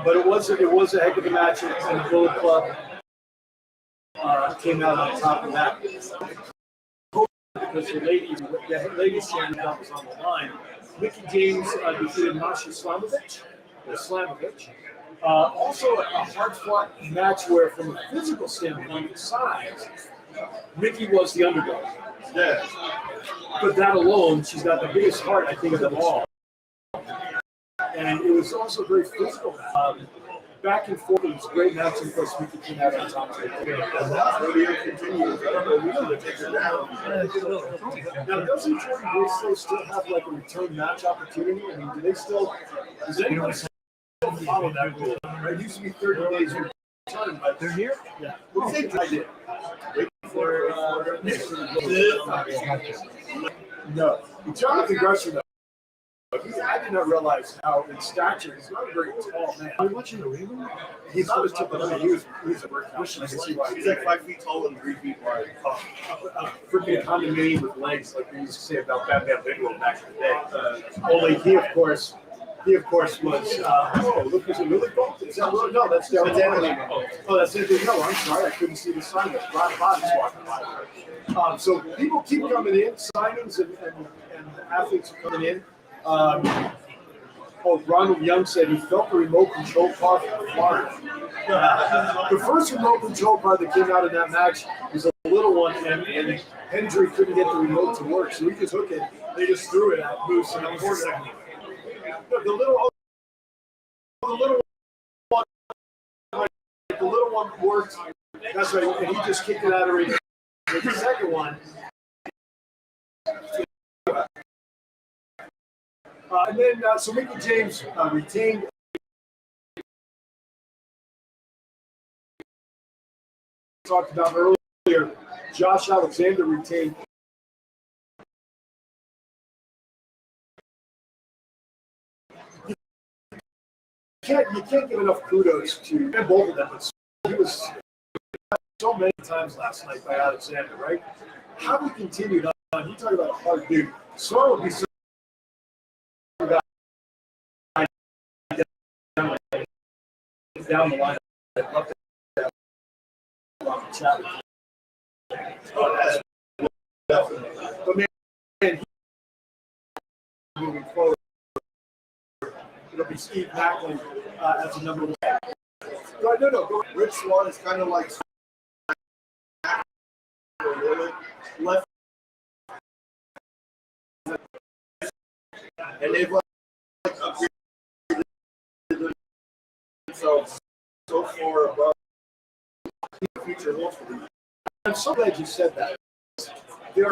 But it was a heck of a match, and the Bullet Club came out on top of that. Because the ladies' champion was on the line. Mickie James defeated Masha Slamovich. Also a hard-fought match where, from a physical standpoint, size, Mickie was the underdog. Yeah. But that alone, she's got the biggest heart, I think, of them all. And it was also very physical. Back and forth, it was a great match, and of course, Mickie came out on top of it. Now, doesn't Jordan Grace still have like a return match opportunity? I mean, does anyone still follow that rule? It used to be 30 days return, but they're here? Yeah. What do you think I did? No. Jonathan Gresham, though, I did not realize how in stature he's not a very tall man. Are you watching the ring? He's not as typical. He's a great guy. He's like 5 feet tall and 3 feet wide. Freaking condominium with legs, like we used to say about Batman Bigelow back in the day. Only he, of course, was. Look, is it really cool? Is that really? No, that's Anthony. Oh, that's Anthony. No, I'm sorry, I couldn't see the sign. Ron Bob's walking by. So people keep coming in, signings and athletes are coming in. Ronald Young said he felt the remote control car from Florida. The first remote control car that came out in that match was a little one, and Hendry couldn't get the remote to work, so he just hooked it. They just threw it at Moose, and of course, the little one worked. That's right, and he just kicked it out of range. The second one. And then, so Mickie James retained. Talked about earlier, Josh Alexander retained. You can't give enough kudos to both of them. He was so many times last night by Alexander, right? How we continued on. You talk about a hard dude. So would be so down the line I'd love to have a lot of chat with you. Oh, that's definitely. But man, moving forward, it'll be Steve Macklin as the number one. No. Rich Swann is kind of like left, and they've like upgraded themselves so far above the future holds for them. I'm so glad you said that. There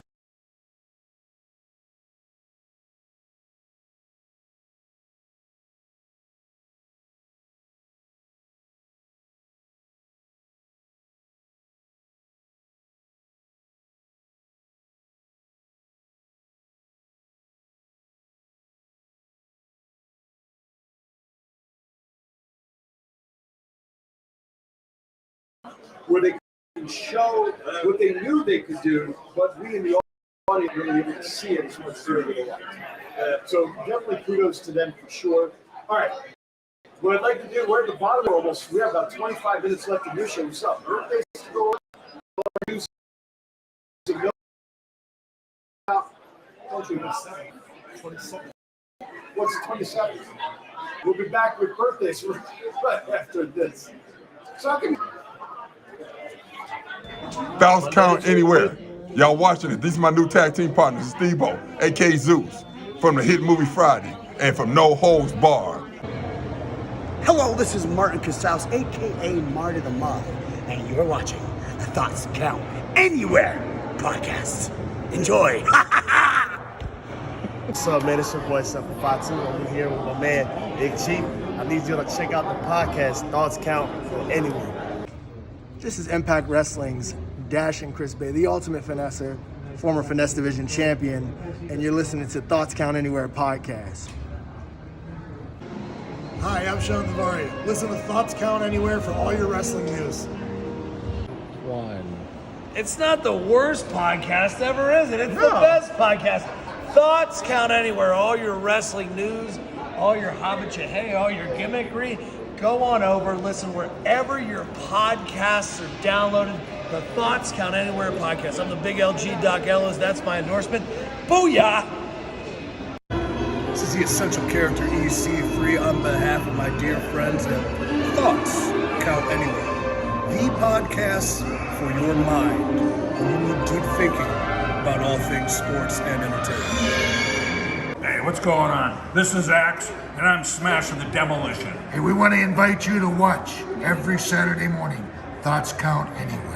where they can show what they knew they could do, but we in the audience really able to see it as much further they want. So definitely kudos to them for sure. All right. What I'd like to do, we're at the bottom almost. We have about 25 minutes left in your show. What's up? Birthday store. 27. What's the 27th? We'll be back with birthdays right after this. So I can. Falcons Count Anywhere. Y'all watching it. These are my new tag team partners, Steve-O, a.k.a. Zeus, from the hit movie Friday, and from No Holds Barred. Hello, this is Martin Casals, aka Marty the Moth, and you're watching the Thoughts Count Anywhere podcast. Enjoy. What's up, man? It's your boy, Simple Fatu. I'm here with my man, Big Chief. I need you to check out the podcast, Thoughts Count Anywhere. This is Impact Wrestling's Dash and Chris Bay, the ultimate finesser, former Finesse Division champion, and you're listening to Thoughts Count Anywhere podcast. Hi, I'm Sean Davari. Listen to Thoughts Count Anywhere for all your wrestling news. It's not the worst podcast ever, is it? It's the best podcast. Thoughts Count Anywhere. All your wrestling news, all your hobbit-hey, all your gimmickry. Go on over, listen wherever your podcasts are downloaded. The Thoughts Count Anywhere podcast. I'm the big LG Doc Ellis. That's my endorsement. Booyah! This is the Essential Character EC3 on behalf of my dear friends at Thoughts Count Anywhere. The podcast for your mind when you need deep thinking about all things sports and entertainment. Hey, what's going on? This is Axe, and I'm smashing the demolition. Hey, we want to invite you to watch every Saturday morning, Thoughts Count Anywhere.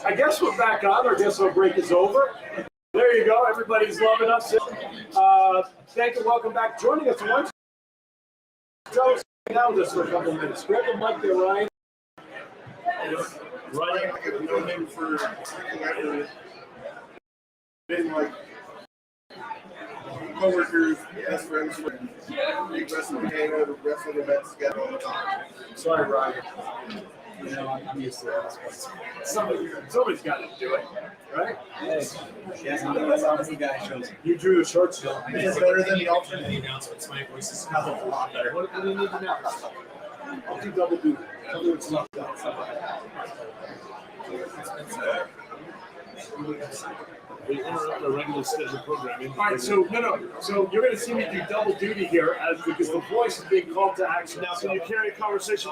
I guess we're back on. I guess our break is over. There you go. Everybody's loving us. Thank you. Welcome back. Joining us once. Joe, sit down with us for a couple of minutes. Grab the mic there, Ryan. Ryan, I've known him for been like co-workers, best friends, big wrestling hangover, wrestling events together all the time. Sorry, Ryan. You know, I'm used to that. Somebody's got to do it, right? Hey, that's how the guy shows. You drew the short still. It's better than the alternate announcements. My voice is a lot better. What do you need to know? I'll do double duty. Tell me what's left out. We interrupt the regular scheduled programming. All right, so so you're going to see me do double duty here because the voice is being called to action. Now, can you carry a conversation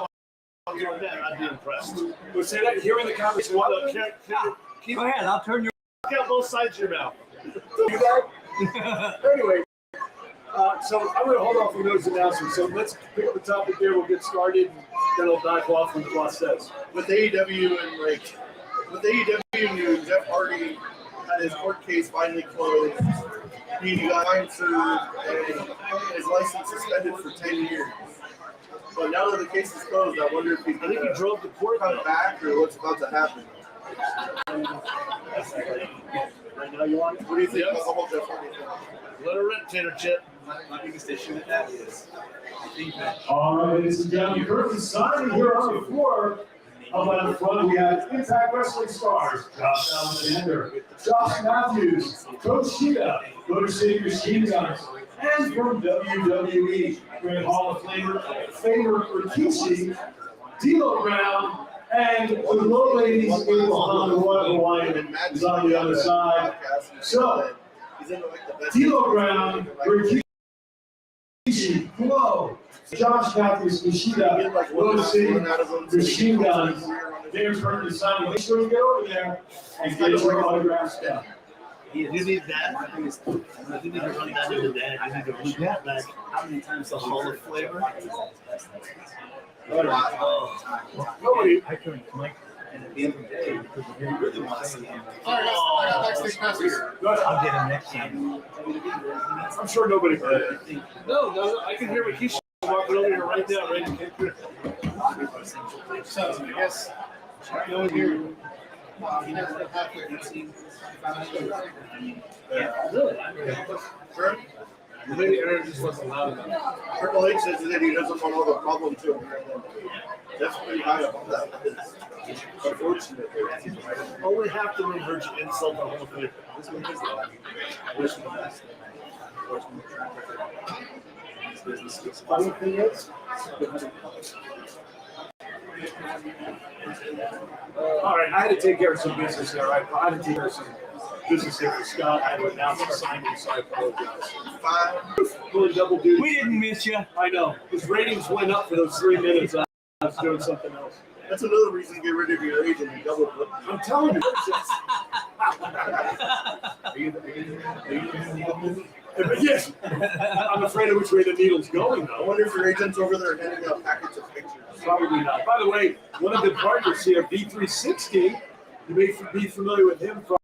on your net? I'd be impressed. We'll say that hearing the conversation. Go ahead, I'll turn your. Keep out both sides of your mouth. Do that. Anyway, so I'm going to hold off on those announcements. So let's pick up the topic there. We'll get started. Then I'll dive off when the boss says. With AEW and news, Jeff Hardy had his court case finally closed He got fined and his license suspended for 10 years. But now that the case is closed, I wonder if he's going to drove the court come back or what's about to happen. Right now, you want it? What do you think about the whole Jeff Hardy thing? Let her rip, Tater Chip. My biggest issue with that is, I think that. All right, ladies and gentlemen, currently signing here on the floor. Up on the front, we have Impact Wrestling stars, Josh Alexander, Josh Matthews, Coach Sheeta, Motor City Machine Guns, and from WWE, Grand Hall of Famer Rikishi, D'Lo Brown, and the low ladies in behind the Royal Hawaiian is on the other side. So, D'Lo Brown, Rikishi, Glow, Josh Matthews, Kushida, Motor City Machine Guns. They're currently signing. Make sure you get over there and get your autographs down. You need that. I think you run that into that. You need to loop that back. How many times the Hall of Flavor? Nobody. I couldn't Mike, and at the end of the day, because if you really want to see him, I'll get him next time. I'm sure nobody heard it. No, I can hear Rikishi walking over here right now, ready to kick her. So, I guess, no one here. Yeah, really? Sure. Maybe Aaron just wasn't loud enough. Triple H says that he doesn't want all the problem to him. That's pretty high up on that list. Unfortunately. Only half the room heard you insult the whole thing. This one is that. Wish him the best. Funny thing is, all right, I had to take care of some business there. I had to take care of some business here for Scott. I had to announce the signing, so I apologize. Really double duty. We didn't miss you. I know. His ratings went up for those 3 minutes. I was doing something else. That's another reason to get rid of your agent and double book. I'm telling you. Yes. I'm afraid of which way the needle's going, though. I wonder if your agent's over there handing out packets of pictures. Probably not. By the way, one of the partners here, B360, you may be familiar with him from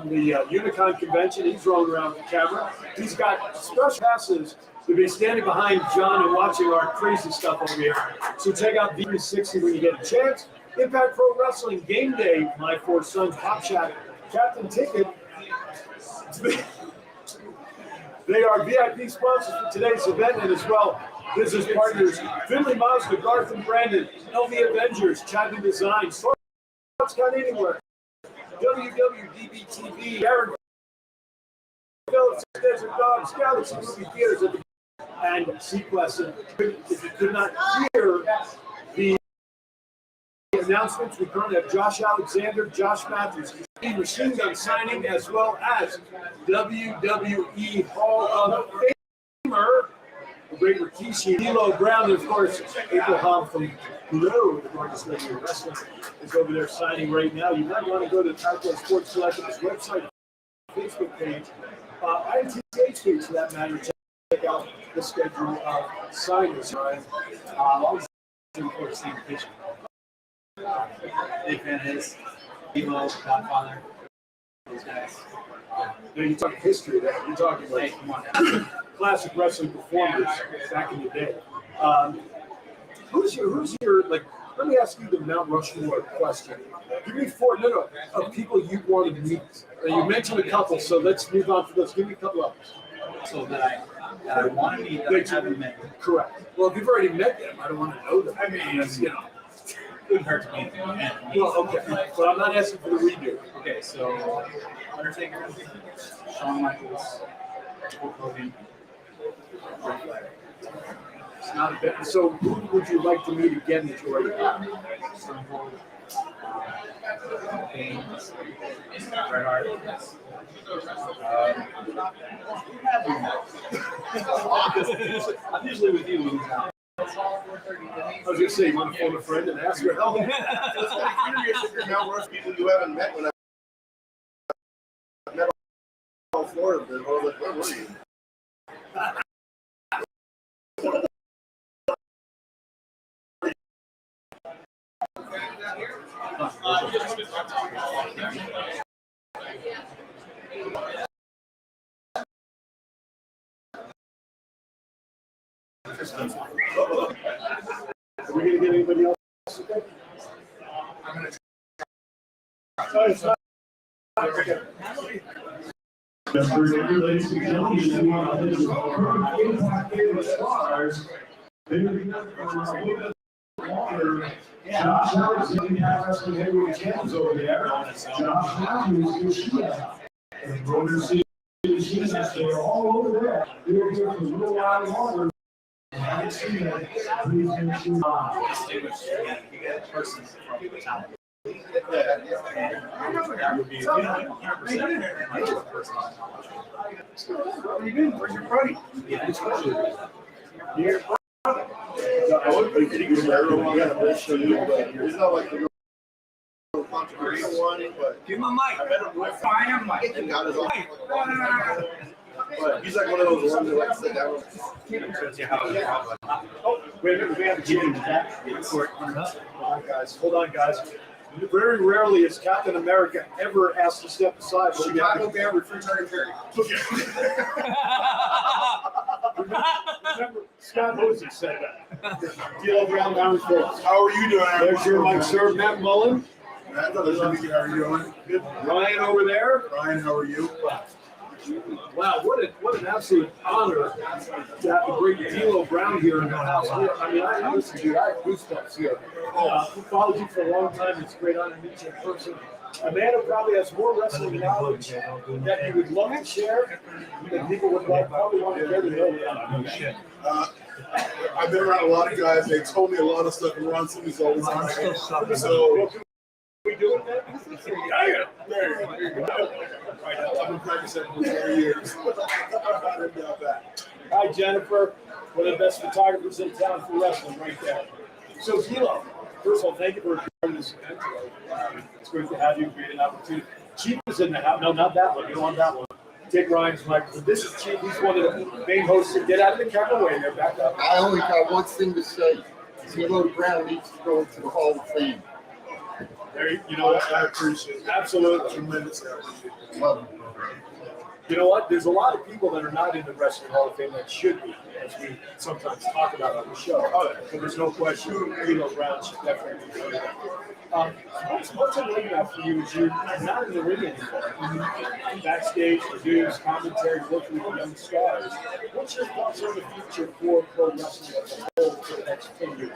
the Unicon convention. He's rolling around the camera. He's got special passes to be standing behind John and watching our crazy stuff over here. So check out B360 when you get a chance. Impact Pro Wrestling Game Day, my four sons, Pop Chat, Captain Ticket. They are VIP sponsors for today's event, and as well, business partners Finley Mazda, Garth and Brandon, LV Avengers, Chadley Design, Thoughts Count Anywhere, WWDB-TV, Aaron Phillips, Desert Dogs, Galaxy Movie Theaters, and Sequest. If you could not hear the announcements, we currently have Josh Alexander, Josh Matthews, Machine Gun signing, as well as WWE Hall of Famer, the great Rikishi, D'Lo Brown, and of course, April Hall from Glow, the largest league in wrestling, is over there signing right now. You might want to go to the Taekwondo Sports Collective's website, Facebook page, and TH page for that matter. Check out the schedule of signings. Always important to see the picture. Big fan of his. D'Lo, Godfather, those guys. Now you talk history there. You're talking like classic wrestling performers back in the day. Who's your like? Let me ask you the Mount Rushmore question. Give me four of people you want to meet. You mentioned a couple, so let's move on to those. Give me a couple others. So that I want to meet, that I haven't met. Correct. Well, if you've already met them, I don't want to know them. I mean, you know. It would hurt to meet them. Well, okay, but I'm not asking for the redo. Okay, so Undertaker, Shawn Michaels, Hulk Hogan, Ric Flair. It's not a bit. So, who would you like to meet again that you already met? Stone Cold, Kane, Bret Hart. I'm usually with you. I was going to say, you want to phone a friend and ask her help? I'm curious if you're Mount Rushmore people you haven't met when I met all four of them. I was like, where were you? Are we gonna get anybody else? I'm gonna Oh, it's not. Okay. Ladies and gentlemen, this is Josh Harrison has wrestling heavyweight champions over there. Josh Matthews, and Roman Cena, they're all over there. They're here for a little while longer. I haven't seen that. Please make sure. You get persons from the town. Where's your buddy? Here. I would be pretty good at everyone. Yeah, that's true. It's not like the real controversial one, but give him a mic. I met him with fire mic. And got his own. But he's like one of those ones that like sit down. Oh, wait a minute, we have a gym in the back. Hold on, guys. Hold on, guys. Very rarely is Captain America ever asked to step aside. Chicago Bear refrigerator Perry. Remember, Scott Moses said that. Deal around down folks. How are you doing? There's your mic, sir. Matt Mullen. Matt, how are you doing? Good. Ryan over there. Ryan, how are you? Wow, what an absolute honor to have the great D'Lo Brown here in the house. I mean, I listen to you. I have goosebumps here. We followed you for a long time. It's a great honor to meet you in person. A man who probably has more wrestling knowledge that you would love to share, that people would probably want to get to know. I've been around a lot of guys. They told me a lot of stuff, and Ron Simmons always on it. So, we do it then? yeah, there you go. I've been practicing for 4 years. Hi, Jennifer. One of the best photographers in town for wrestling, right there. So, D'Lo, first of all, thank you for joining this event today. It's great to have you. Great an opportunity. Chief is in the house. No, not that one. You don't want that one. Take Ryan's mic. This is Chief. He's one of the main hosts. Get out of the camera way there. Back up. I only got one thing to say. D'Lo Brown needs to go into the Hall of Fame. There, you know what? I appreciate it. Absolutely. Tremendously, I appreciate it. Love it. You know what? There's a lot of people that are not in the Wrestling Hall of Fame that should be, as we sometimes talk about on the show. But there's no question D'Lo Brown should definitely be there. What's it like now for you? Is you're not in the ring anymore. Backstage, reviews, commentary, working with young stars. What's your thoughts on the future for pro wrestling as a whole for the next 10 years?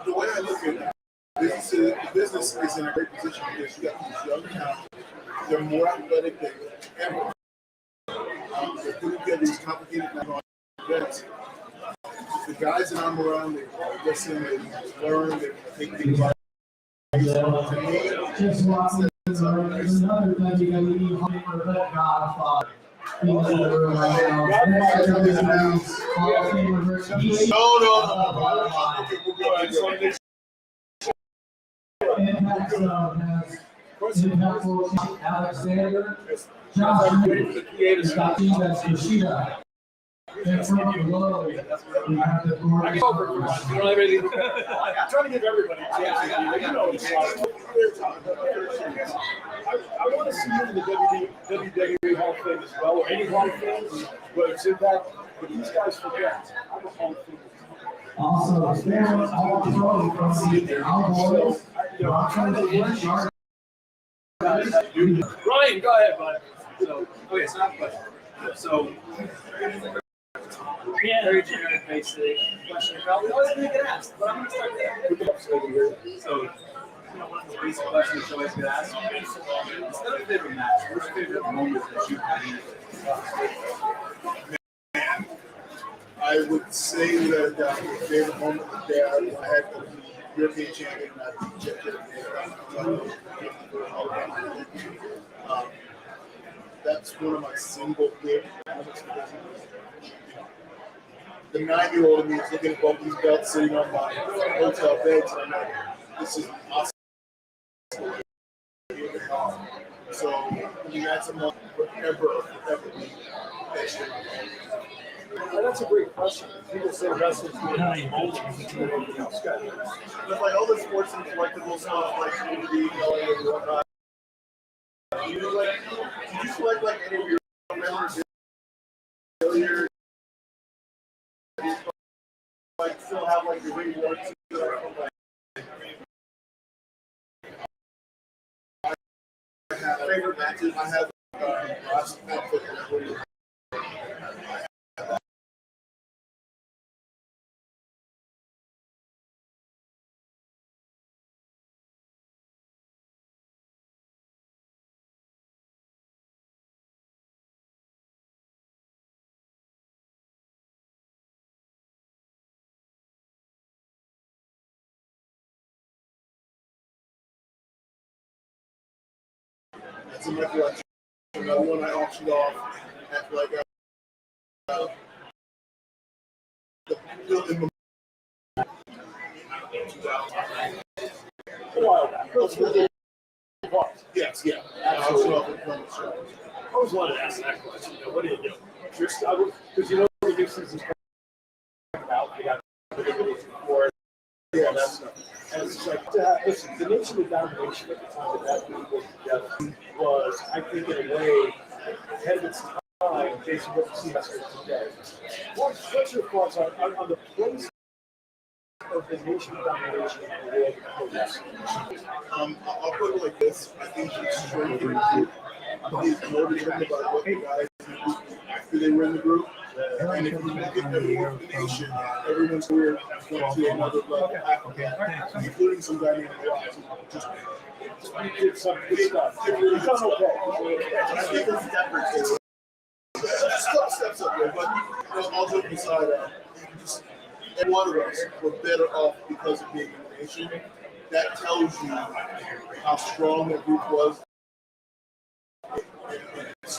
The way I look at it, the business is in a great position because you got these young talent. They're more athletic than ever. They're putting together these complicated events. The guys that I'm around, they listen, they learn, they take things like to me. Another WWE Hall of Fame Godfather. Alexander, Josh Kushida. And from below, we have the I'm trying to give everybody a chance. You know, I want to see you in the WWE Hall of Fame as well, or any Hall of Fame, whether it's Impact. But these guys forget. I'm a Hall of Fame. also, stand all pro from the Cowboys. I'm trying to get Ryan, go ahead, bud. So, okay, so I have a question. So, very generic, basic question. Probably always going to get asked, but I'm going to start there. So, one of the basic questions that always get asked: instead of favorite match, what's your favorite moment that you've had in Man, I would say that my favorite moment was there. I had the European champion, I beat Jeff that's one of my single favorite moments. The 9-year-old in me is looking at both these belts sitting on my hotel beds, and I'm like, this is awesome. So, I mean, that's a moment forever. That's a great question. People say wrestling's really moments that everything else got. But like all the sports and collectible stuff, like community, and whatnot. Did you select like any of your members? favorite matches. I have last match. That's a recollection. Another one I auctioned off at like in A while back. Yes, yeah. Absolutely. I always wanted to ask that question. You know, what do you do? Because you know the new season's coming out. We got before. Yeah, that's stuff. And it's just like, listen, the Nation of Domination at the time that movie was together was, I think, in a way, ahead of its time based on what you see us today. What's your thoughts on the place of the Nation of Domination in the world of pro wrestling? I'll put it like this. I think it's strengthened. It's more determined about what the guys do after they win the group. And if you look at the organization, everyone's weird went to another level, including some dynamic blocks. Just you did some good stuff. You've done okay. I think it's definitely just a couple steps up there, but you know, all joking aside, every one of us were better off because of being in the Nation. That tells you how strong that group was. Its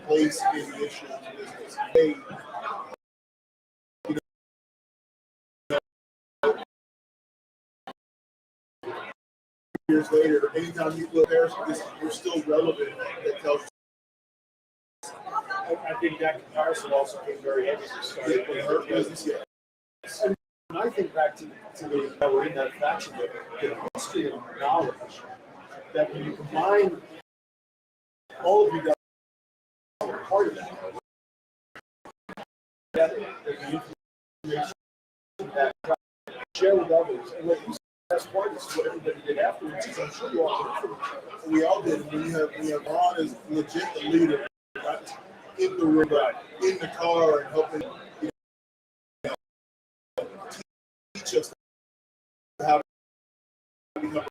place in the issue business. Years later, anytime you look there, we're still relevant. That tells you. I think that comparison also came very interesting. In her business, yeah. And when I think back to the that we're in that faction, the history of knowledge, that when you combine all of you guys are part of that, the information that share with others, and what you that's part of what everybody did afterwards, because I'm sure you all did. We all did. We have Ron as legit the leader, right? In the room, in the car, and helping teach us how to become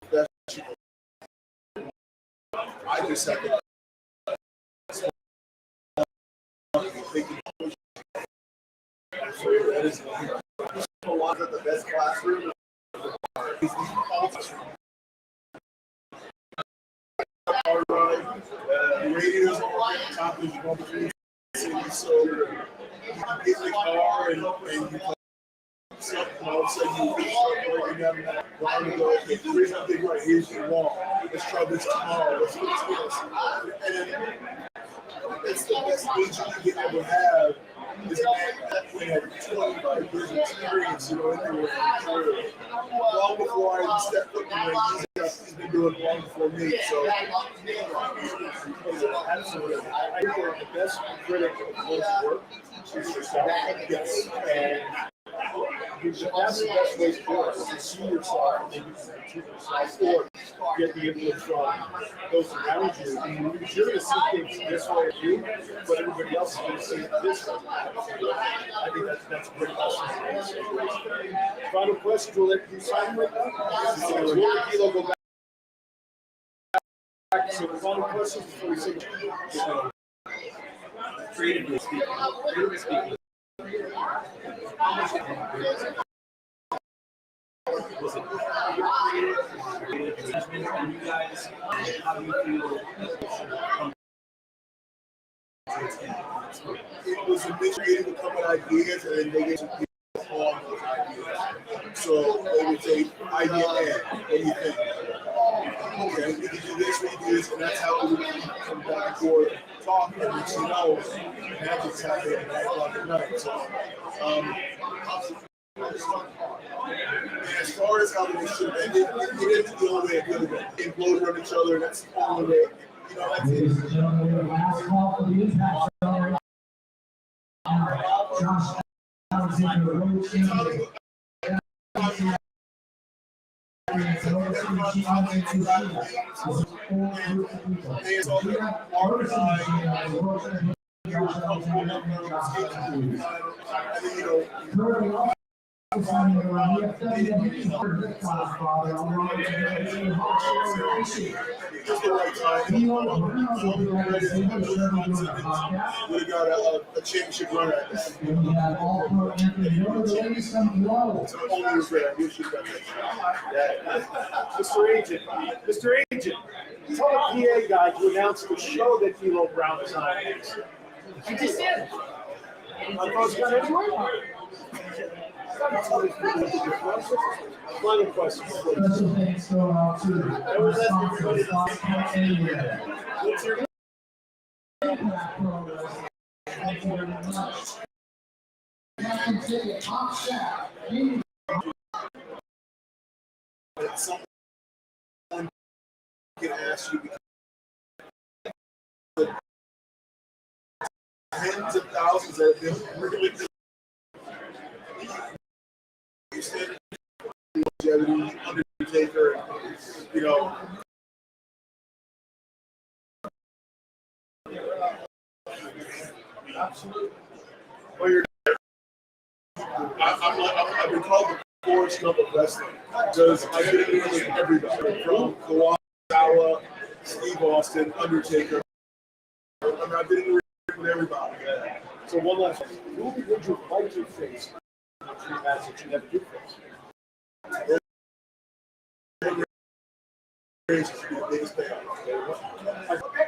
professional. I just have to that is was at the best classroom. Radios on the top of the city, so you get in the car and you something all of a sudden you breaking down that line and go, okay, here's the big right, here's your wall. Let's try this tomorrow. Let's fix this. And it's the best agent you can ever have. This man definitely had 25 years of experience, in the ring. Long before I even stepped foot in the ring, he's been doing it long before me. So, absolutely. I think the best critic of one's work is yourself. Yes. And that's the best way to do it, is to see yourself and then you can treat yourself or get the input from those around you. Because you're going to see things this way as you, but everybody else is going to see it this way. I think that's a great lesson. Final question, we'll let you sign right now. We'll go back. So the final question before we say creatively speaking. Was it and you guys, how do you feel? It was a mixture of a couple ideas, and then they get to people on those ideas. So they would say, idea A, what do you think? Okay, we can do this, we can do this, and that's how we would come back and forth, talk, and magic's happening at 9 o'clock at night. So, and as far as how they should end, it is the only way it could have been. They blow on each other, and that's the only way. That's it. Would have got a championship run at that. So only regret. You should have done that. Mr. Agent, tell the PA guy to announce the show that D'Lo Brown is on. You just did. My thoughts got anywhere? Final question, please. What's your Someone can ask you because tens of thousands that have been really you said longevity, Undertaker, you know. Absolutely. Well, I've been called the Forrest Gump of wrestling because I've been in with everybody from Kawhi, Steve Austin, Undertaker. I mean, I've been in with everybody. So one last thing. Who would you like to face? Match that you never did face.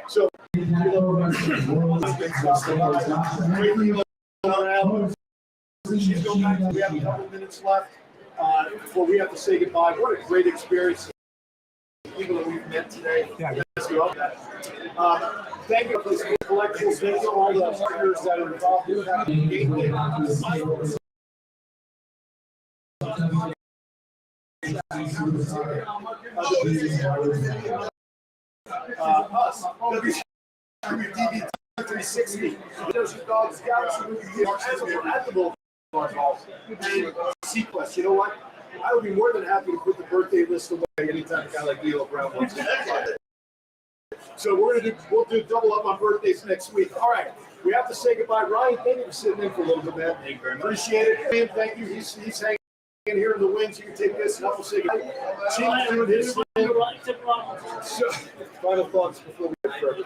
So, she's going back. We have a couple minutes left before we have to say goodbye. What a great experience. People that we've met today. Yeah. Thank you for the collectibles. Thank you to all the partners that are involved in that. Us, WDB 360, There's your Dog Scouts, at the Boulevard Hall, and Sequest. You know what? I would be more than happy to put the birthday list away anytime a guy like D'Lo Brown wants to. So we'll do double up on birthdays next week. All right, we have to say goodbye. Ryan, thank you for sitting in for a little bit, man. Thank you very much. Appreciate it. Ian, thank you. He's hanging in here in the wings. You can take this and help us say goodbye. Chief doing his thing. So, final thoughts before we get further.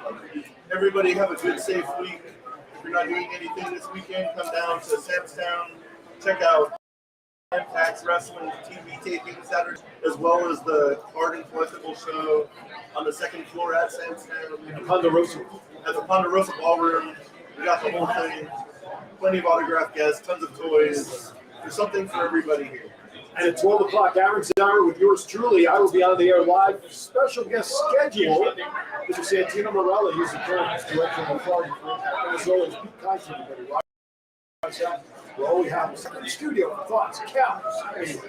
Everybody have a good, safe week. If you're not doing anything this weekend, come down to Samstown. Check out Impact's Wrestling TV taping Saturday, as well as the Art and Collectible show on the second floor at Samstown. At the Ponderosa Ballroom. We got the whole thing. Plenty of autographed guests, tons of toys. There's something for everybody here. And at 12 o'clock, Aaron Zara with yours truly. I will be on the air live. Special guest schedule. This is Santino Morella. He's the current director of the party. As always, be kind to everybody. We're always having in the studio. Thoughts, counts. Anyway.